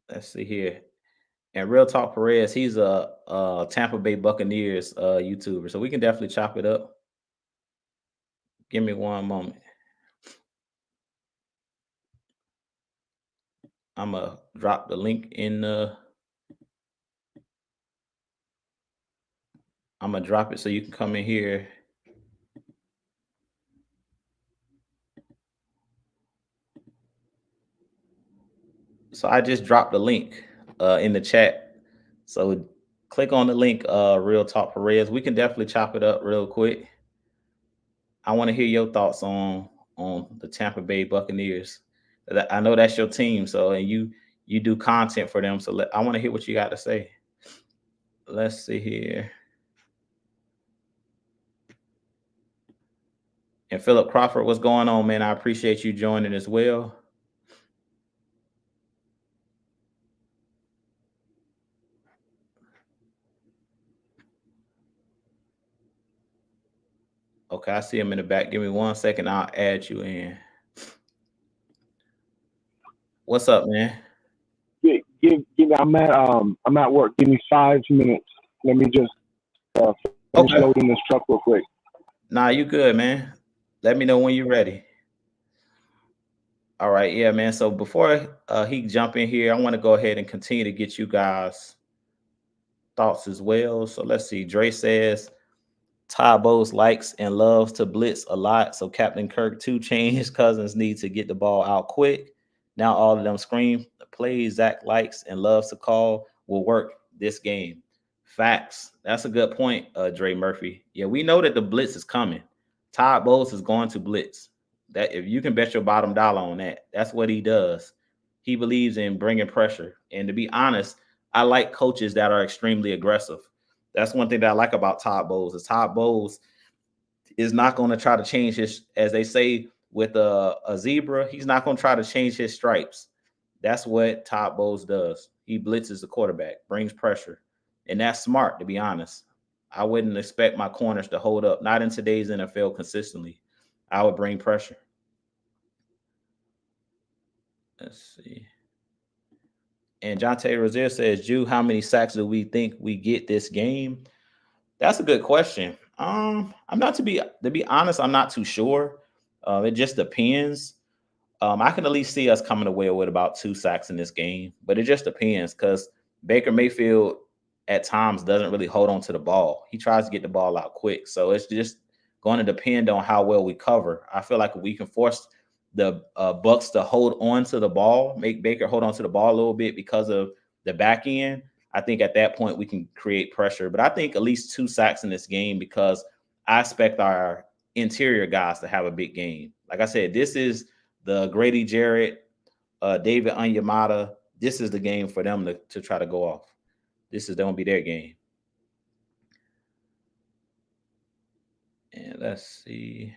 [SPEAKER 1] Let's see here. And Real Talk Perez, he's a Tampa Bay Buccaneers YouTuber, so we can definitely chop it up. Give me 1 moment. I'm gonna drop the link in I'm gonna drop it so you can come in here. So I just dropped the link in the chat. So click on the link, Real Talk Perez. We can definitely chop it up real quick. I want to hear your thoughts on the Tampa Bay Buccaneers. I know that's your team, so and you do content for them. So I want to hear what you got to say. Let's see here. And Philip Crawford, what's going on, man? I appreciate you joining as well. Okay, I see him in the back. Give me 1 second. I'll add you in. What's up, man?
[SPEAKER 2] I'm at work. Give me 5 minutes. Let me just finish loading this truck real quick.
[SPEAKER 1] Nah, you good, man. Let me know when you're ready. All right, yeah, man. So before he jump in here, I want to go ahead and continue to get you guys thoughts as well. So let's see. Dre says Ty Bowes likes and loves to blitz a lot. So Captain Kirk 2 Chainz Cousins need to get the ball out quick. Now all of them scream the plays Zach likes and loves to call will work this game. Facts. That's a good point, Dre Murphy. Yeah, we know that the blitz is coming. Todd Bowles is going to blitz. That if you can bet your bottom dollar on that, that's what he does. He believes in bringing pressure. And to be honest, I like coaches that are extremely aggressive. That's one thing that I like about Todd Bowles is Todd Bowles is not going to try to change his, as they say with a zebra, he's not going to try to change his stripes. That's what Todd Bowles does. He blitzes the quarterback, brings pressure. And that's smart, to be honest. I wouldn't expect my corners to hold up, not in today's NFL consistently. I would bring pressure. Let's see. And Jonte Rozier says, Jew, how many sacks do we think we get this game? That's a good question. I'm not to be honest, I'm not too sure. It just depends. I can at least see us coming away with about 2 sacks in this game, but it just depends because Baker Mayfield at times doesn't really hold on to the ball. He tries to get the ball out quick. So it's just going to depend on how well we cover. I feel like if we can force the Bucks to hold on to the ball, make Baker hold on to the ball a little bit because of the back end, I think at that point we can create pressure. But I think at least 2 sacks in this game because I expect our interior guys to have a big game. Like I said, this is the Grady Jarrett, David Onyemata, this is the game for them to try to go off. This is going to be their game. And let's see.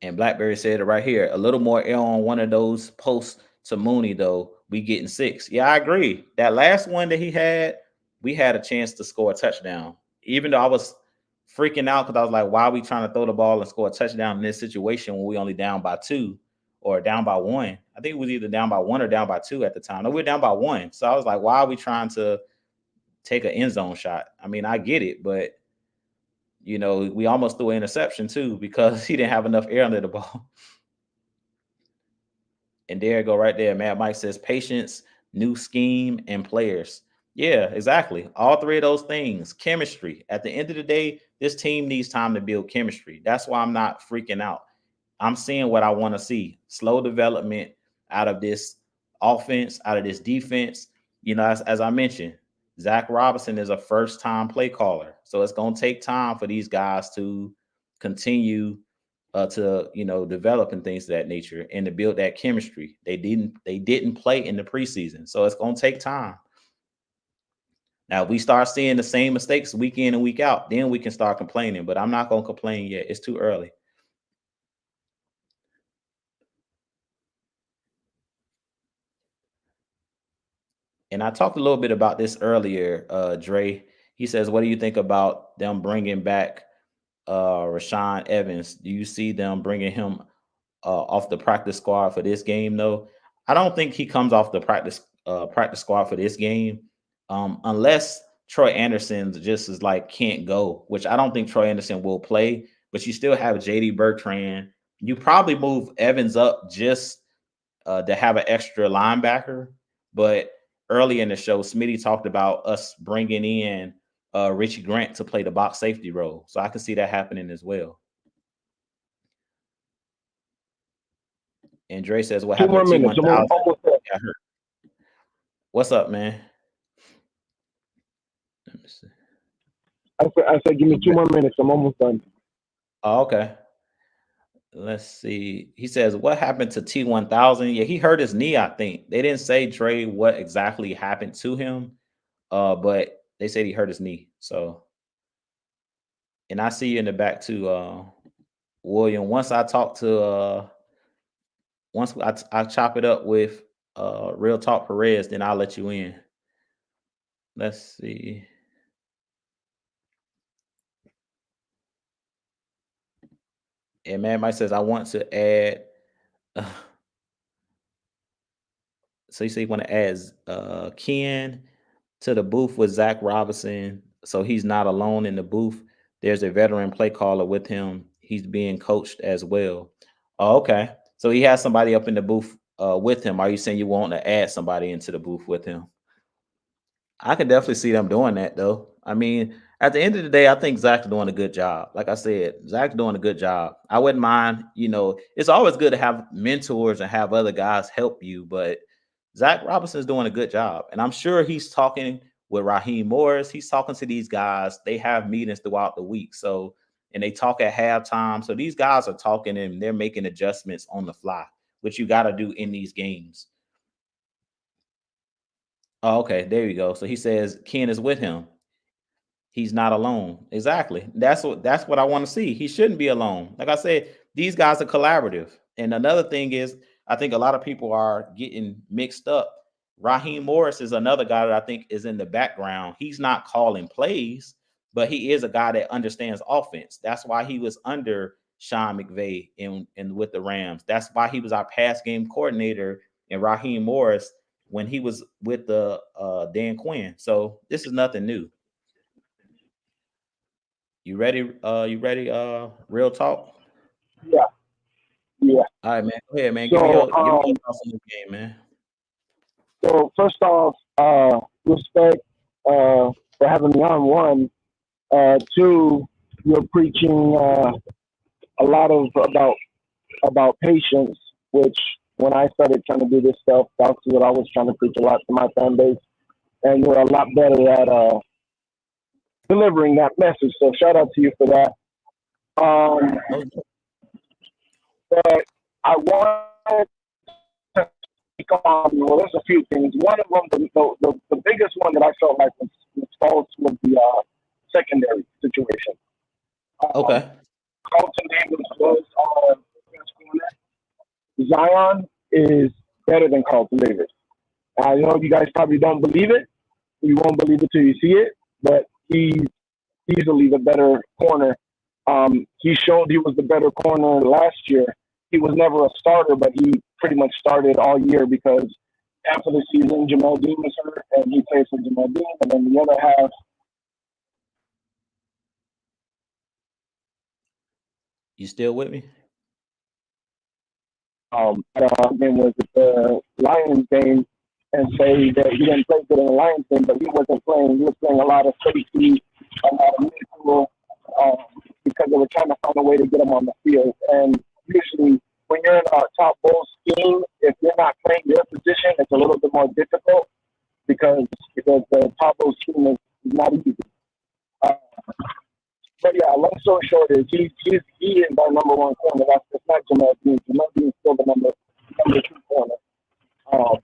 [SPEAKER 1] And Blackberry said it right here. A little more air on one of those posts to Mooney, though. We getting 6. Yeah, I agree. That last one that he had, we had a chance to score a touchdown. Even though I was freaking out because I was like, why are we trying to throw the ball and score a touchdown in this situation when we only down by 2 or down by 1? I think it was either down by 1 or down by 2 at the time. No, we were down by 1. So I was like, why are we trying to take an end zone shot? I mean, I get it, but we almost threw an interception too because he didn't have enough air under the ball. And there you go right there. Matt Mike says patience, new scheme, and players. Yeah, exactly. All 3 of those things. Chemistry. At the end of the day, this team needs time to build chemistry. That's why I'm not freaking out. I'm seeing what I want to see. Slow development out of this offense, out of this defense. As I mentioned, Zach Robinson is a first-time play caller. So it's going to take time for these guys to continue to develop and things of that nature and to build that chemistry. They didn't play in the preseason, so it's going to take time. Now, if we start seeing the same mistakes week in and week out, then we can start complaining, but I'm not going to complain yet. It's too early. And I talked a little bit about this earlier, Dre. He says, what do you think about them bringing back Rashaan Evans? Do you see them bringing him off the practice squad for this game, though? I don't think he comes off the practice squad for this game, unless Troy Anderson just is like can't go, which I don't think Troy Anderson will play. But you still have JD Bertrand. You probably move Evans up just to have an extra linebacker. But early in the show, Smitty talked about us bringing in Richie Grant to play the box safety role, so I can see that happening as well. And Dre says, what happened to T1000? What's up, man? Let me see.
[SPEAKER 2] I said, give me 2 more minutes. I'm almost done.
[SPEAKER 1] Oh, okay. Let's see. He says, what happened to T1000? Yeah, he hurt his knee, I think. They didn't say, Dre, what exactly happened to him, but they said he hurt his knee. So, and I see you in the back too, William. Once I talk to once I chop it up with Real Talk Perez, then I'll let you in. Let's see. And man, Mike says, I want to add. So you say you want to add Ken to the booth with Zach Robinson, so he's not alone in the booth. There's a veteran play caller with him. He's being coached as well. Oh, okay. So he has somebody up in the booth with him. Are you saying you want to add somebody into the booth with him? I can definitely see them doing that, though. I mean, at the end of the day, I think Zach's doing a good job. Like I said, Zach's doing a good job. I wouldn't mind, it's always good to have mentors and have other guys help you, but Zach Robinson's doing a good job. And I'm sure he's talking with Raheem Morris. He's talking to these guys. They have meetings throughout the week. So, and they talk at halftime. So these guys are talking and they're making adjustments on the fly, which you got to do in these games. Oh, okay. There you go. So he says Ken is with him. He's not alone. Exactly. That's what I want to see. He shouldn't be alone. Like I said, these guys are collaborative. And another thing is, I think a lot of people are getting mixed up. Raheem Morris is another guy that I think is in the background. He's not calling plays, but he is a guy that understands offense. That's why he was under Sean McVay in with the Rams. That's why he was our pass game coordinator and Raheem Morris when he was with the Dan Quinn. So this is nothing new. You ready? Real talk?
[SPEAKER 2] Yeah. Yeah.
[SPEAKER 1] All right, man. Go ahead, man. Give me your thoughts on this game, man.
[SPEAKER 2] So first off, respect for having me on. One, two, you're preaching a lot about patience, which when I started trying to do this stuff, that's what I was trying to preach a lot to my fan base, and you're a lot better at delivering that message. So shout out to you for that. But I wanted to speak on, well, there's a few things. One of them, the biggest one that I felt like was false was the secondary situation. Um,
[SPEAKER 1] Okay.
[SPEAKER 2] Carlton Davis was our best corner. Zion is better than Carlton Davis. I know you guys probably don't believe it. You won't believe it till you see it, but he's easily the better corner. He showed he was the better corner last year. He was never a starter, but he pretty much started all year because half of the season Jamal Dean was hurt, and he played for Jamal Dean, and then the other half,
[SPEAKER 1] You still with me?
[SPEAKER 2] game was the Lions game, and say that he didn't play good in the Lions game, but he wasn't playing. He was playing a lot of safety, a lot of nickel, um, because they were trying to find a way to get him on the field. And usually, when you're in a top bowl scheme, if you're not playing your position, it's a little bit more difficult because the top bowl scheme is not easy. Uh, but yeah, long story short is he is our number one corner. That's not Jamal Dean. Jamal Dean is still the number two corner. Um,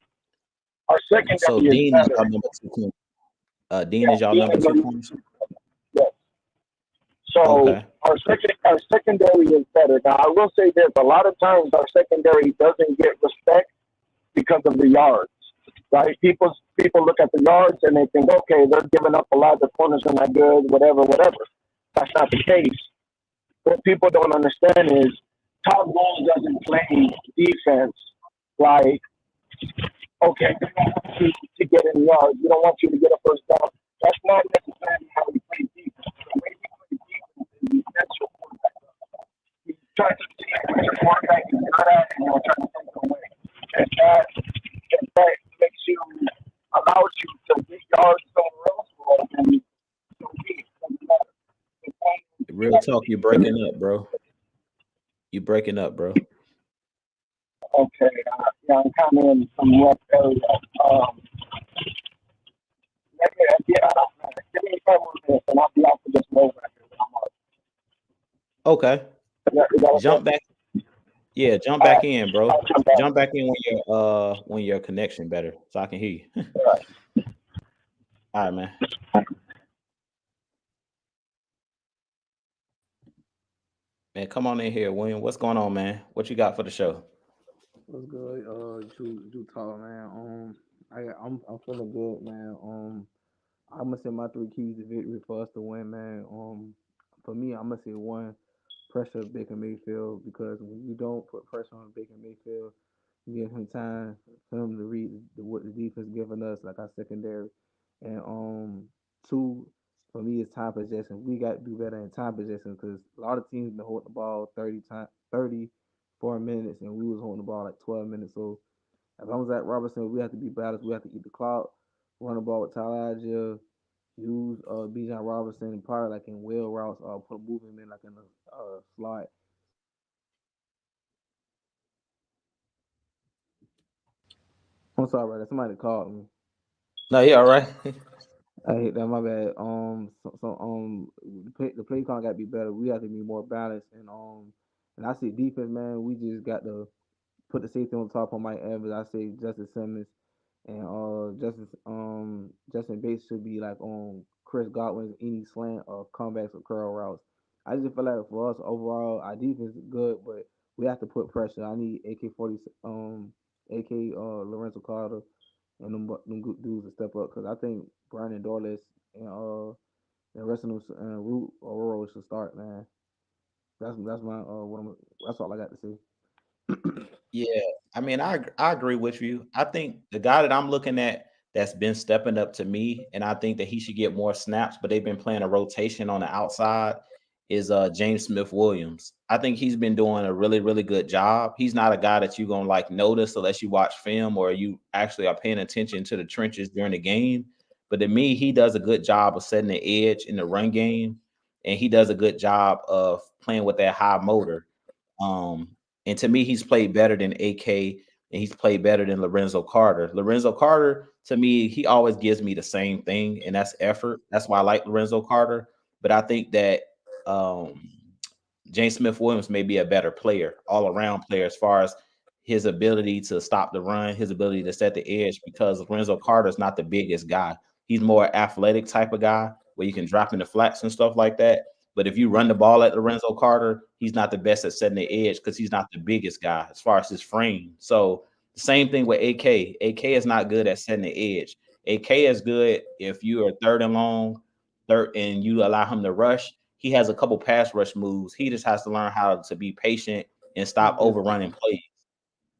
[SPEAKER 2] our
[SPEAKER 1] So
[SPEAKER 2] secondary is
[SPEAKER 1] Dean is
[SPEAKER 2] better.
[SPEAKER 1] y'all number two corner. Dean
[SPEAKER 2] Yeah,
[SPEAKER 1] is y'all
[SPEAKER 2] Dean
[SPEAKER 1] number
[SPEAKER 2] is our
[SPEAKER 1] two
[SPEAKER 2] number
[SPEAKER 1] corner.
[SPEAKER 2] two corner. Yes. So
[SPEAKER 1] Okay.
[SPEAKER 2] our secondary is better. Now I will say this: a lot of times our secondary doesn't get respect because of the yards. Right? People look at the yards and they think, okay, they're giving up a lot. The corners are not good. Whatever, whatever. That's not the case. What people don't understand is Todd Bowles doesn't play defense like, okay, we don't want you to get in yards. We don't want you to get a first down. That's not necessarily how we play defense. The way we play defense is we set your quarterback up. We try to see what your quarterback is good at, and you're trying to take it away. And that makes you allows you to get yards somewhere else, or then so be it. Doesn't matter. The point is you
[SPEAKER 1] Real
[SPEAKER 2] have to
[SPEAKER 1] talk, you
[SPEAKER 2] be
[SPEAKER 1] breaking up, bro. You breaking up, bro.
[SPEAKER 2] okay. Yeah, I'm kind of in some rough area. Um, yeah, give me a couple of minutes, and I'll be out for just a moment.
[SPEAKER 1] Okay.
[SPEAKER 2] Is that okay?
[SPEAKER 1] Jump back. Yeah, jump
[SPEAKER 2] All
[SPEAKER 1] back
[SPEAKER 2] right,
[SPEAKER 1] in, bro.
[SPEAKER 2] I'll jump back.
[SPEAKER 1] Jump back in when your connection better, so I can hear you.
[SPEAKER 2] All right.
[SPEAKER 1] All right, man. Man, come on in here, William. What's going on, man? What you got for the show?
[SPEAKER 3] What's good? Drew talk, man. I'm feeling good, man. I'm gonna say my three keys to victory for us to win, man. For me, I'm gonna say one, pressure Baker Mayfield, because when you don't put pressure on Baker Mayfield, you give him time for him to read what the defense giving us, like our secondary. And two, for me, is time possession. We got to do better in time possession because a lot of teams been holding the ball 34 minutes, and we was holding the ball like 12 minutes. So as long as that Robertson, we have to be balanced. We have to eat the clock, run the ball with Tyler Algier, use Bijan Robinson and probably like in wheel routes, move him in like in a slot. I'm sorry, brother. Somebody called me.
[SPEAKER 1] No, you all right?
[SPEAKER 3] I hate that. My bad. The play call got to be better. We have to be more balanced, and I see defense, man. We just got to put the safety on top on Mike Evans. I say Justin Simmons and Justin Bates should be like on Chris Godwin's any slant or comebacks or curl routes. I just feel like for us overall, our defense is good, but we have to put pressure. I need AK Lorenzo Carter and them good dudes to step up because I think Brandon Dorless and the rest of them Root Aurora should start, man. That's my that's all I got to say.
[SPEAKER 1] Yeah, I mean, I agree with you. I think the guy that I'm looking at that's been stepping up to me, and I think that he should get more snaps, but they've been playing a rotation on the outside, is James Smith Williams. I think he's been doing a really, really good job. He's not a guy that you're gonna like notice unless you watch film or you actually are paying attention to the trenches during the game. But to me, he does a good job of setting the edge in the run game, and he does a good job of playing with that high motor. Um, and to me, he's played better than AK and he's played better than Lorenzo Carter. Lorenzo Carter, to me, he always gives me the same thing, and that's effort. That's why I like Lorenzo Carter. But I think that um, James Smith Williams may be a better player, all around player, as far as his ability to stop the run, his ability to set the edge, because Lorenzo Carter is not the biggest guy. He's more athletic type of guy where you can drop in the flats and stuff like that. But if you run the ball at Lorenzo Carter, he's not the best at setting the edge because he's not the biggest guy as far as his frame. So the same thing with AK. AK is not good at setting the edge. AK is good if you are third and long, third, and you allow him to rush. He has a couple pass rush moves. He just has to learn how to be patient and stop overrunning plays.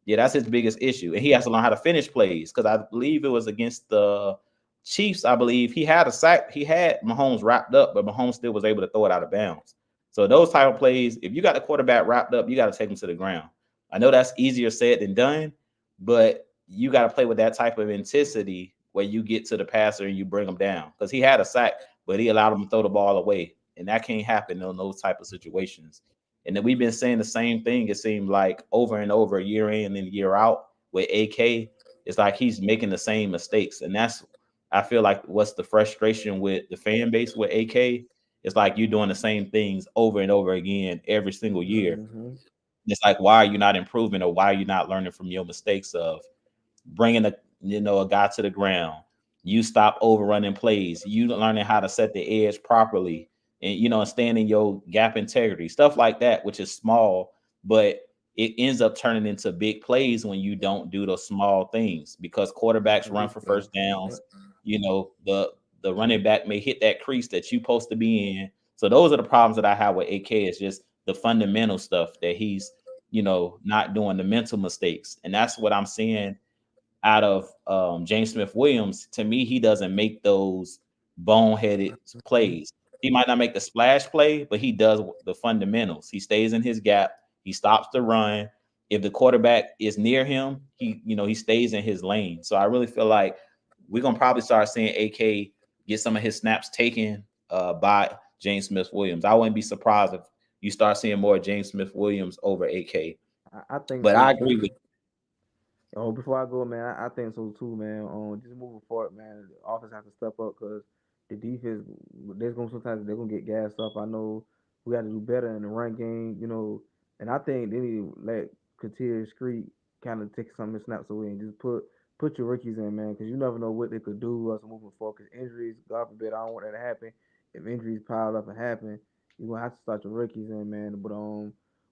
[SPEAKER 1] Yeah, that's his biggest issue. And he has to learn how to finish plays because I believe it was against the Chiefs. I believe he had a sack. He had Mahomes wrapped up, but Mahomes still was able to throw it out of bounds. So those type of plays, if you got the quarterback wrapped up, you got to take him to the ground. I know that's easier said than done, but you got to play with that type of intensity where you get to the passer and you bring him down. Because he had a sack, but he allowed him to throw the ball away. And that can't happen in those type of situations. And then we've been saying the same thing, it seemed like over and over, year in and year out, with AK. It's like he's making the same mistakes. And that's, I feel like, what's the frustration with the fan base with AK. It's like you're doing the same things over and over again every single year.
[SPEAKER 3] Mm-hmm.
[SPEAKER 1] It's like, why are you not improving, or why are you not learning from your mistakes of bringing a guy to the ground? You stop overrunning plays. You learning how to set the edge properly, and and stand in your gap integrity, stuff like that, which is small, but it ends up turning into big plays when you don't do those small things because quarterbacks run for first downs. The running back may hit that crease that you supposed to be in. So those are the problems that I have with AK, is just the fundamental stuff that he's not doing, the mental mistakes. And that's what I'm seeing out of James Smith Williams. To me, he doesn't make those boneheaded plays. He might not make the splash play, but he does the fundamentals. He stays in his gap. He stops the run. If the quarterback is near him, he stays in his lane. So I really feel like we're gonna probably start seeing AK get some of his snaps taken by James Smith Williams. I wouldn't be surprised if you start seeing more James Smith Williams over AK.
[SPEAKER 3] I think
[SPEAKER 1] But
[SPEAKER 3] so
[SPEAKER 1] I
[SPEAKER 3] too.
[SPEAKER 1] agree with
[SPEAKER 3] Oh, before I go, man, I think so too, man. Just moving forward, man, the offense has to step up because the defense, there's gonna sometimes they're gonna get gassed up. I know we got to do better in the run game, and I think they need to let Katir Street kind of take some of the snaps away and just put your rookies in, man, because you never know what they could do us moving forward. Because injuries, God forbid, I don't want that to happen. If injuries pile up and happen, you're gonna have to start your rookies in, man. But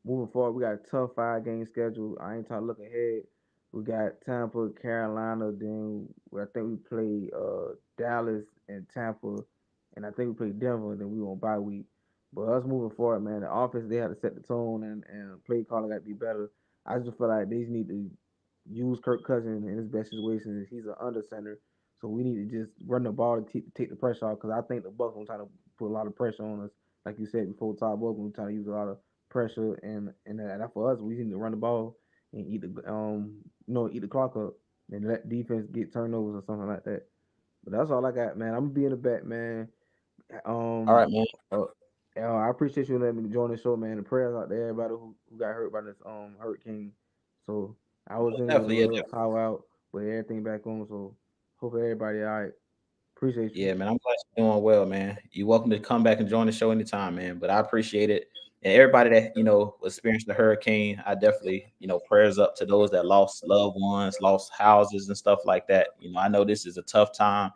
[SPEAKER 3] moving forward, we got a tough 5 game schedule. I ain't trying to look ahead. We got Tampa, Carolina. Then I think we play Dallas and Tampa, and I think we play Denver. Then we on bye week. But us moving forward, man, the offense they had to set the tone and play calling got to be better. I just feel like they just need to use Kirk Cousins in his best situations. He's an under center, so we need to just run the ball to take the pressure off. Because I think the Bucs gonna try to put a lot of pressure on us, like you said before. Todd Bowles gonna try to use a lot of pressure, and that for us, we need to run the ball and eat the clock up and let defense get turnovers or something like that. But that's all I got, man. I'm gonna be in the back, man.
[SPEAKER 1] all
[SPEAKER 3] Um,
[SPEAKER 1] right, man.
[SPEAKER 3] uh, I appreciate you letting me join the show, man. The prayers out to everybody who got hurt by this hurricane. So I was in there
[SPEAKER 1] Definitely,
[SPEAKER 3] with a
[SPEAKER 1] yeah,
[SPEAKER 3] little power out, but everything back on. So hope everybody all right. Appreciate you.
[SPEAKER 1] yeah, man. I'm glad you're doing well, man. You're welcome to come back and join the show anytime, man. But I appreciate it. And everybody that, experienced the hurricane, I definitely, prayers up to those that lost loved ones, lost houses and stuff like that. I know this is a tough time,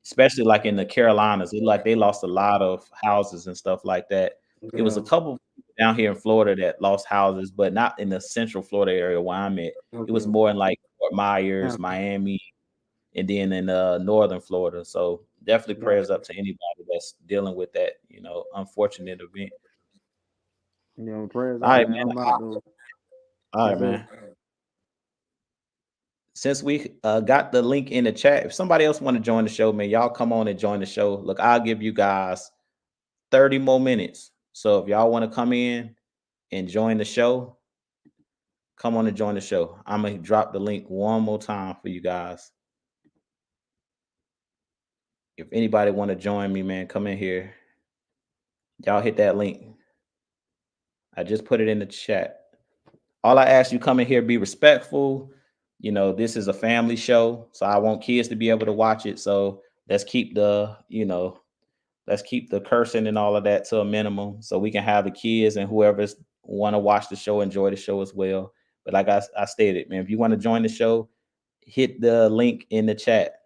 [SPEAKER 1] especially like in the Carolinas. It like they lost a lot of houses and stuff like that. It was
[SPEAKER 3] Yeah.
[SPEAKER 1] a couple down here in Florida that lost houses, but not in the central Florida area where I'm at. It was
[SPEAKER 3] Okay.
[SPEAKER 1] more in like Fort Myers,
[SPEAKER 3] Tampa.
[SPEAKER 1] Miami, and then in northern Florida. So definitely prayers
[SPEAKER 3] Gotcha.
[SPEAKER 1] up to anybody that's dealing with that, unfortunate event.
[SPEAKER 3] Prayers
[SPEAKER 1] All
[SPEAKER 3] up,
[SPEAKER 1] right,
[SPEAKER 3] man.
[SPEAKER 1] man.
[SPEAKER 3] I'm out though.
[SPEAKER 1] All
[SPEAKER 3] Yes,
[SPEAKER 1] right,
[SPEAKER 3] sir.
[SPEAKER 1] man. Since we got the link in the chat, if somebody else want to join the show, man, y'all come on and join the show. Look, I'll give you guys 30 more minutes. So if y'all want to come in and join the show, come on and join the show. I'm gonna drop the link one more time for you guys. If anybody want to join me, man, come in here. Y'all hit that link. I just put it in the chat. All I ask you, come in here, be respectful. This is a family show, so I want kids to be able to watch it. So let's keep the Let's keep the cursing and all of that to a minimum so we can have the kids and whoever's want to watch the show enjoy the show as well. But like I stated, man, if you want to join the show, hit the link in the chat.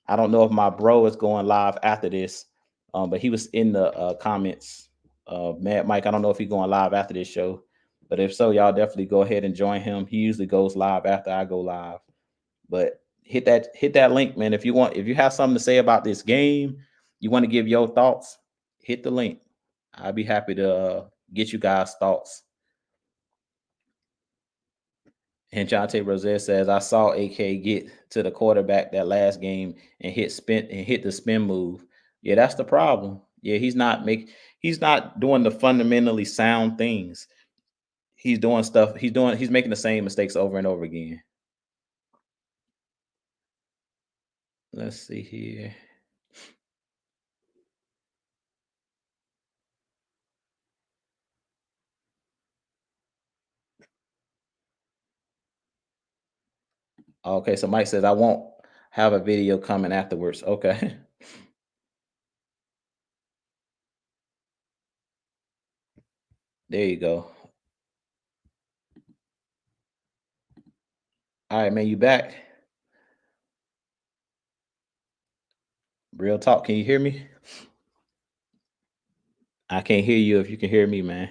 [SPEAKER 1] I don't know if my bro is going live after this, but he was in the comments. Mad Mike, I don't know if he's going live after this show, but if so, y'all definitely go ahead and join him. He usually goes live after I go live. But hit that link, man. If you have something to say about this game, you want to give your thoughts, hit the link. I'll be happy to get you guys' thoughts. And Jonte Rosette says, I saw AK get to the quarterback that last game and hit the spin move. Yeah, that's the problem. Yeah, he's not doing the fundamentally sound things. He's making the same mistakes over and over again. Let's see here. Okay, so Mike says I won't have a video coming afterwards. Okay. There you go. All right, man, you back? Real talk, can you hear me? I can't hear you if you can hear me, man.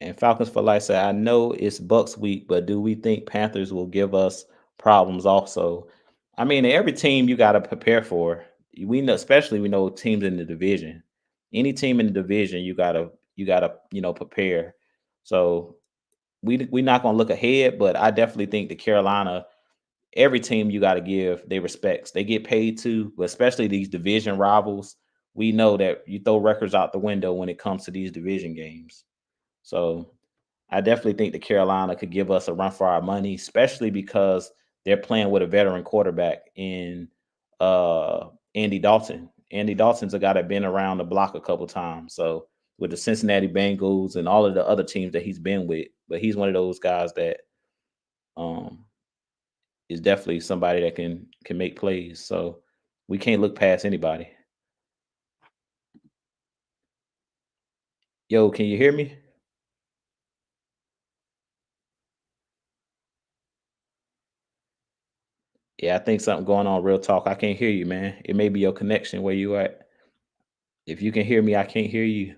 [SPEAKER 1] And Falcons for Life said, I know it's Bucks week, but do we think Panthers will give us problems also? I mean, every team you got to prepare for. We know, especially we know teams in the division. Any team in the division, you gotta prepare. So we're not gonna look ahead, but I definitely think the Carolina, every team you got to give they respects. They get paid too, but especially these division rivals. We know that you throw records out the window when it comes to these division games. So I definitely think the Carolina could give us a run for our money, especially because they're playing with a veteran quarterback in Andy Dalton. Andy Dalton's a guy that been around the block a couple times. So with the Cincinnati Bengals and all of the other teams that he's been with, but he's one of those guys that um is definitely somebody that can make plays. So we can't look past anybody. Yo, can you hear me? Yeah, I think something going on. Real talk. I can't hear you, man. It may be your connection where you at. If you can hear me, I can't hear you.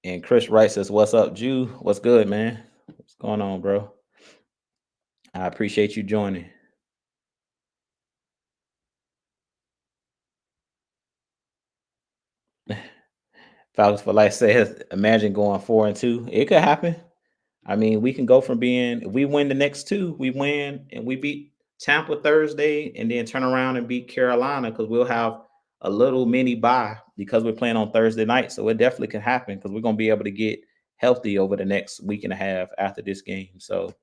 [SPEAKER 1] And Chris Wright says, "What's up, Jew? What's good, man? What's going on, bro? I appreciate you joining." Falcons for Life says, "Imagine going 4-2. It could happen. I mean, we can go from being if we win the next two, we win and we beat Tampa Thursday, and then turn around and beat Carolina because we'll have a little mini bye because we're playing on Thursday night. So it definitely can happen because we're gonna be able to get healthy over the next week and a half after this game. So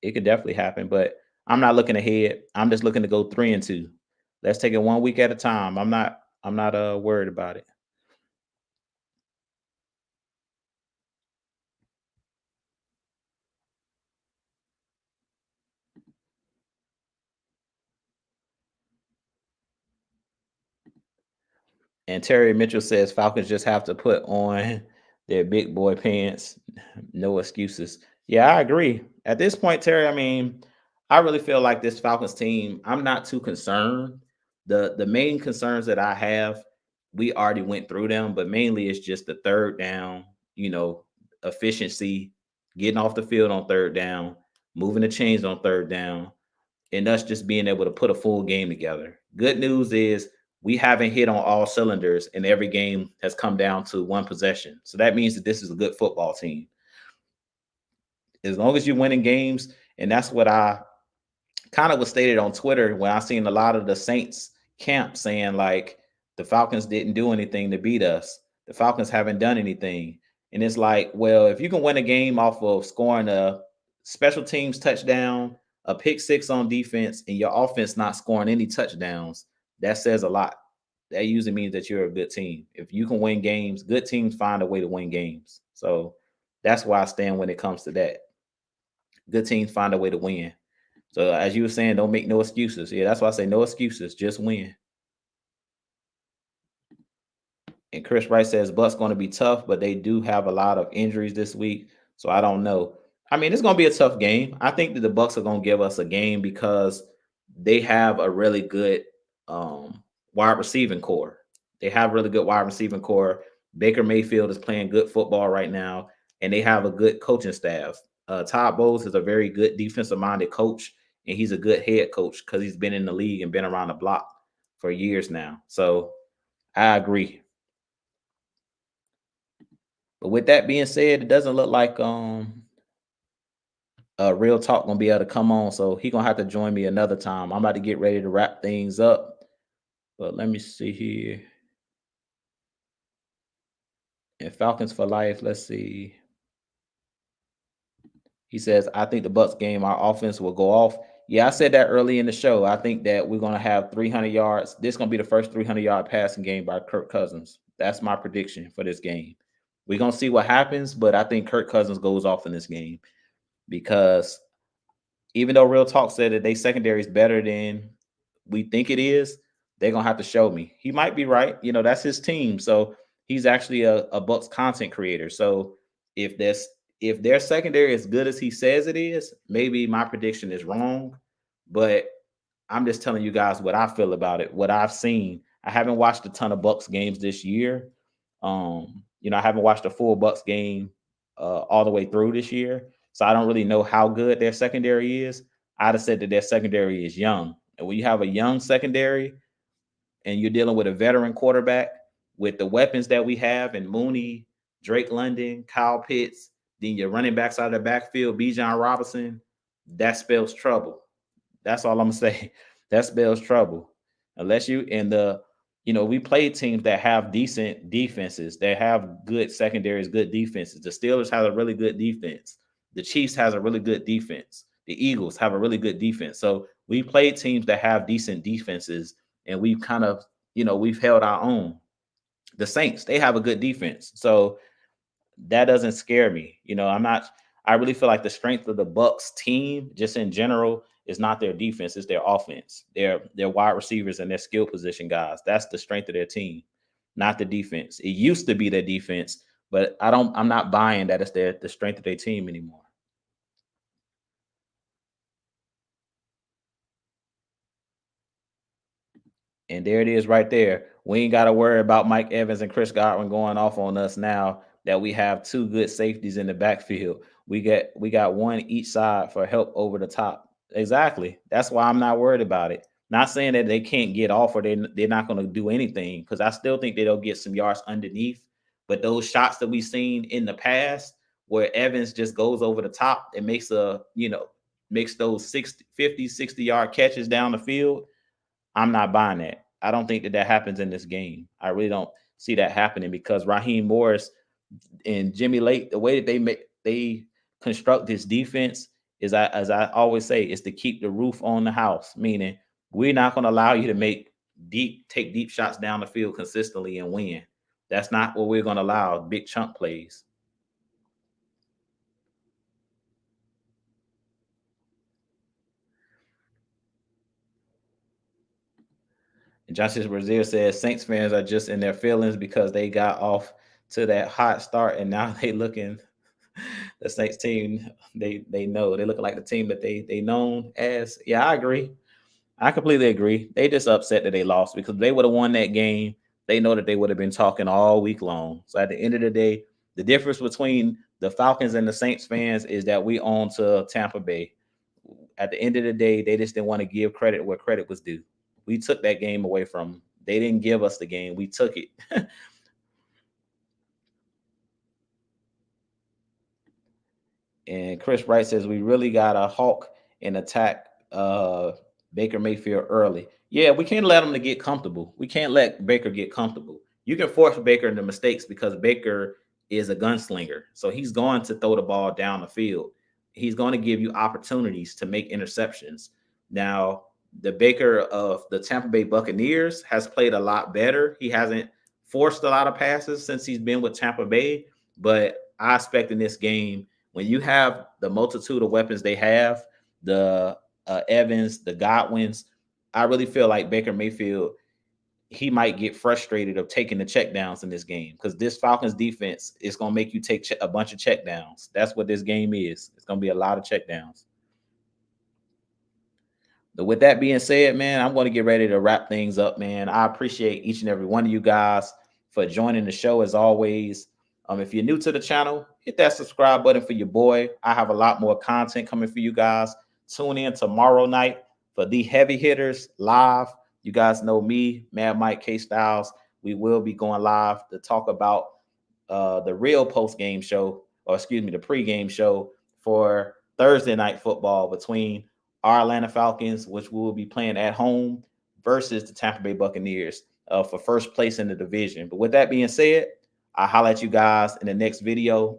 [SPEAKER 1] it could definitely happen. But I'm not looking ahead. I'm just looking to go 3-2. Let's take it 1 week at a time. I'm not worried about it. And Terry Mitchell says Falcons just have to put on their big boy pants. No excuses. Yeah, I agree. At this point, Terry, I mean, I really feel like this Falcons team, I'm not too concerned. The main concerns that I have, we already went through them, but mainly it's just the third down, efficiency, getting off the field on third down, moving the chains on third down, and us just being able to put a full game together. Good news is we haven't hit on all cylinders, and every game has come down to one possession. So that means that this is a good football team. As long as you're winning games, and that's what I kind of was stated on Twitter when I seen a lot of the Saints camp saying like the Falcons didn't do anything to beat us. The Falcons haven't done anything. And it's like, well, if you can win a game off of scoring a special teams touchdown, a pick six on defense, and your offense not scoring any touchdowns, that says a lot. That usually means that you're a good team. If you can win games, good teams find a way to win games. So that's why I stand when it comes to that. Good teams find a way to win. So as you were saying, don't make no excuses. Yeah, that's why I say no excuses. Just win. And Chris Wright says Bucks going to be tough, but they do have a lot of injuries this week. So I don't know. I mean, it's going to be a tough game. I think that the Bucks are going to give us a game because they have a really good wide receiving core. They have really good wide receiving core. Baker Mayfield is playing good football right now, and they have a good coaching staff. Todd Bowles is a very good defensive-minded coach, and he's a good head coach because he's been in the league and been around the block for years now. So I agree. But with that being said, it doesn't look like Real Talk gonna be able to come on, so he gonna have to join me another time. I'm about to get ready to wrap things up, but let me see here. And Falcons for life. Let's see. He says, I think the Bucks game, our offense will go off. Yeah, I said that early in the show. I think that we're gonna have 300 yards. This is gonna be the first 300-yard passing game by Kirk Cousins. That's my prediction for this game. We're gonna see what happens, but I think Kirk Cousins goes off in this game because even though Real Talk said that they secondary is better than we think it is, they're gonna have to show me. He might be right. You know, that's his team. So he's actually a Bucks content creator. So if their secondary is good as he says it is, maybe my prediction is wrong. But I'm just telling you guys what I feel about it, what I've seen. I haven't watched a ton of Bucks games this year. I haven't watched a full Bucks game all the way through this year. So I don't really know how good their secondary is. I'd have said that their secondary is young. And when you have a young secondary and you're dealing with a veteran quarterback with the weapons that we have and Mooney, Drake London, Kyle Pitts, then your running backs out of the backfield, Bijan Robinson, that spells trouble. That's all I'm gonna say. That spells trouble. Unless you we play teams that have decent defenses, that have good secondaries, good defenses. The Steelers have a really good defense. The Chiefs has a really good defense. The Eagles have a really good defense. So we play teams that have decent defenses, and we've kind of, we've held our own. The Saints, they have a good defense. So that doesn't scare me. I really feel like the strength of the Bucks team, just in general, is not their defense, it's their offense. Their wide receivers and their skill position guys. That's the strength of their team, not the defense. It used to be their defense, but I'm not buying that it's the strength of their team anymore. And there it is right there. We ain't got to worry about Mike Evans and Chris Godwin going off on us now that we have two good safeties in the backfield. We got one each side for help over the top. Exactly. That's why I'm not worried about it. Not saying that they can't get off or they're not going to do anything, because I still think they'll get some yards underneath. But those shots that we've seen in the past where Evans just goes over the top and makes those 60-yard catches down the field, I'm not buying that. I don't think that happens in this game. I really don't see that happening because Raheem Morris and Jimmy Lake, the way that they construct this defense is, as I always say, is to keep the roof on the house. Meaning, we're not going to allow you to take deep shots down the field consistently and win. That's not what we're going to allow. Big chunk plays. And Justice Brazil says Saints fans are just in their feelings because they got off to that hot start and now they looking the Saints team. They know they look like the team that they known as. Yeah, I agree. I completely agree. They just upset that they lost because if they would have won that game, they know that they would have been talking all week long. So at the end of the day, the difference between the Falcons and the Saints fans is that we own to Tampa Bay. At the end of the day, they just didn't want to give credit where credit was due. We took that game away from them. They didn't give us the game. We took it. And Chris Wright says we really got to hawk and attack Baker Mayfield early. Yeah, we can't let him to get comfortable. We can't let Baker get comfortable. You can force Baker into mistakes because Baker is a gunslinger. So he's going to throw the ball down the field. He's going to give you opportunities to make interceptions. Now, the Baker of the Tampa Bay Buccaneers has played a lot better. He hasn't forced a lot of passes since he's been with Tampa Bay, but I expect in this game When you have the multitude of weapons they have, the Evans, the Godwins, I really feel like Baker Mayfield, he might get frustrated of taking the checkdowns in this game because this Falcons defense is going to make you take a bunch of checkdowns. That's what this game is. It's going to be a lot of checkdowns. But with that being said, man, I'm going to get ready to wrap things up, man. I appreciate each and every one of you guys for joining the show as always. If you're new to the channel, hit that subscribe button for your boy. I have a lot more content coming for you guys. Tune in tomorrow night for the Heavy Hitters live. You guys know me, Mad Mike K Styles. We will be going live to talk about the real post-game show, or excuse me, the pre-game show for Thursday night football between our Atlanta Falcons, which we will be playing at home, versus the Tampa Bay Buccaneers for first place in the division. But with that being said, I'll holler at you guys in the next video.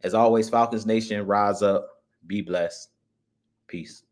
[SPEAKER 1] As always, Falcons Nation, rise up, be blessed. Peace.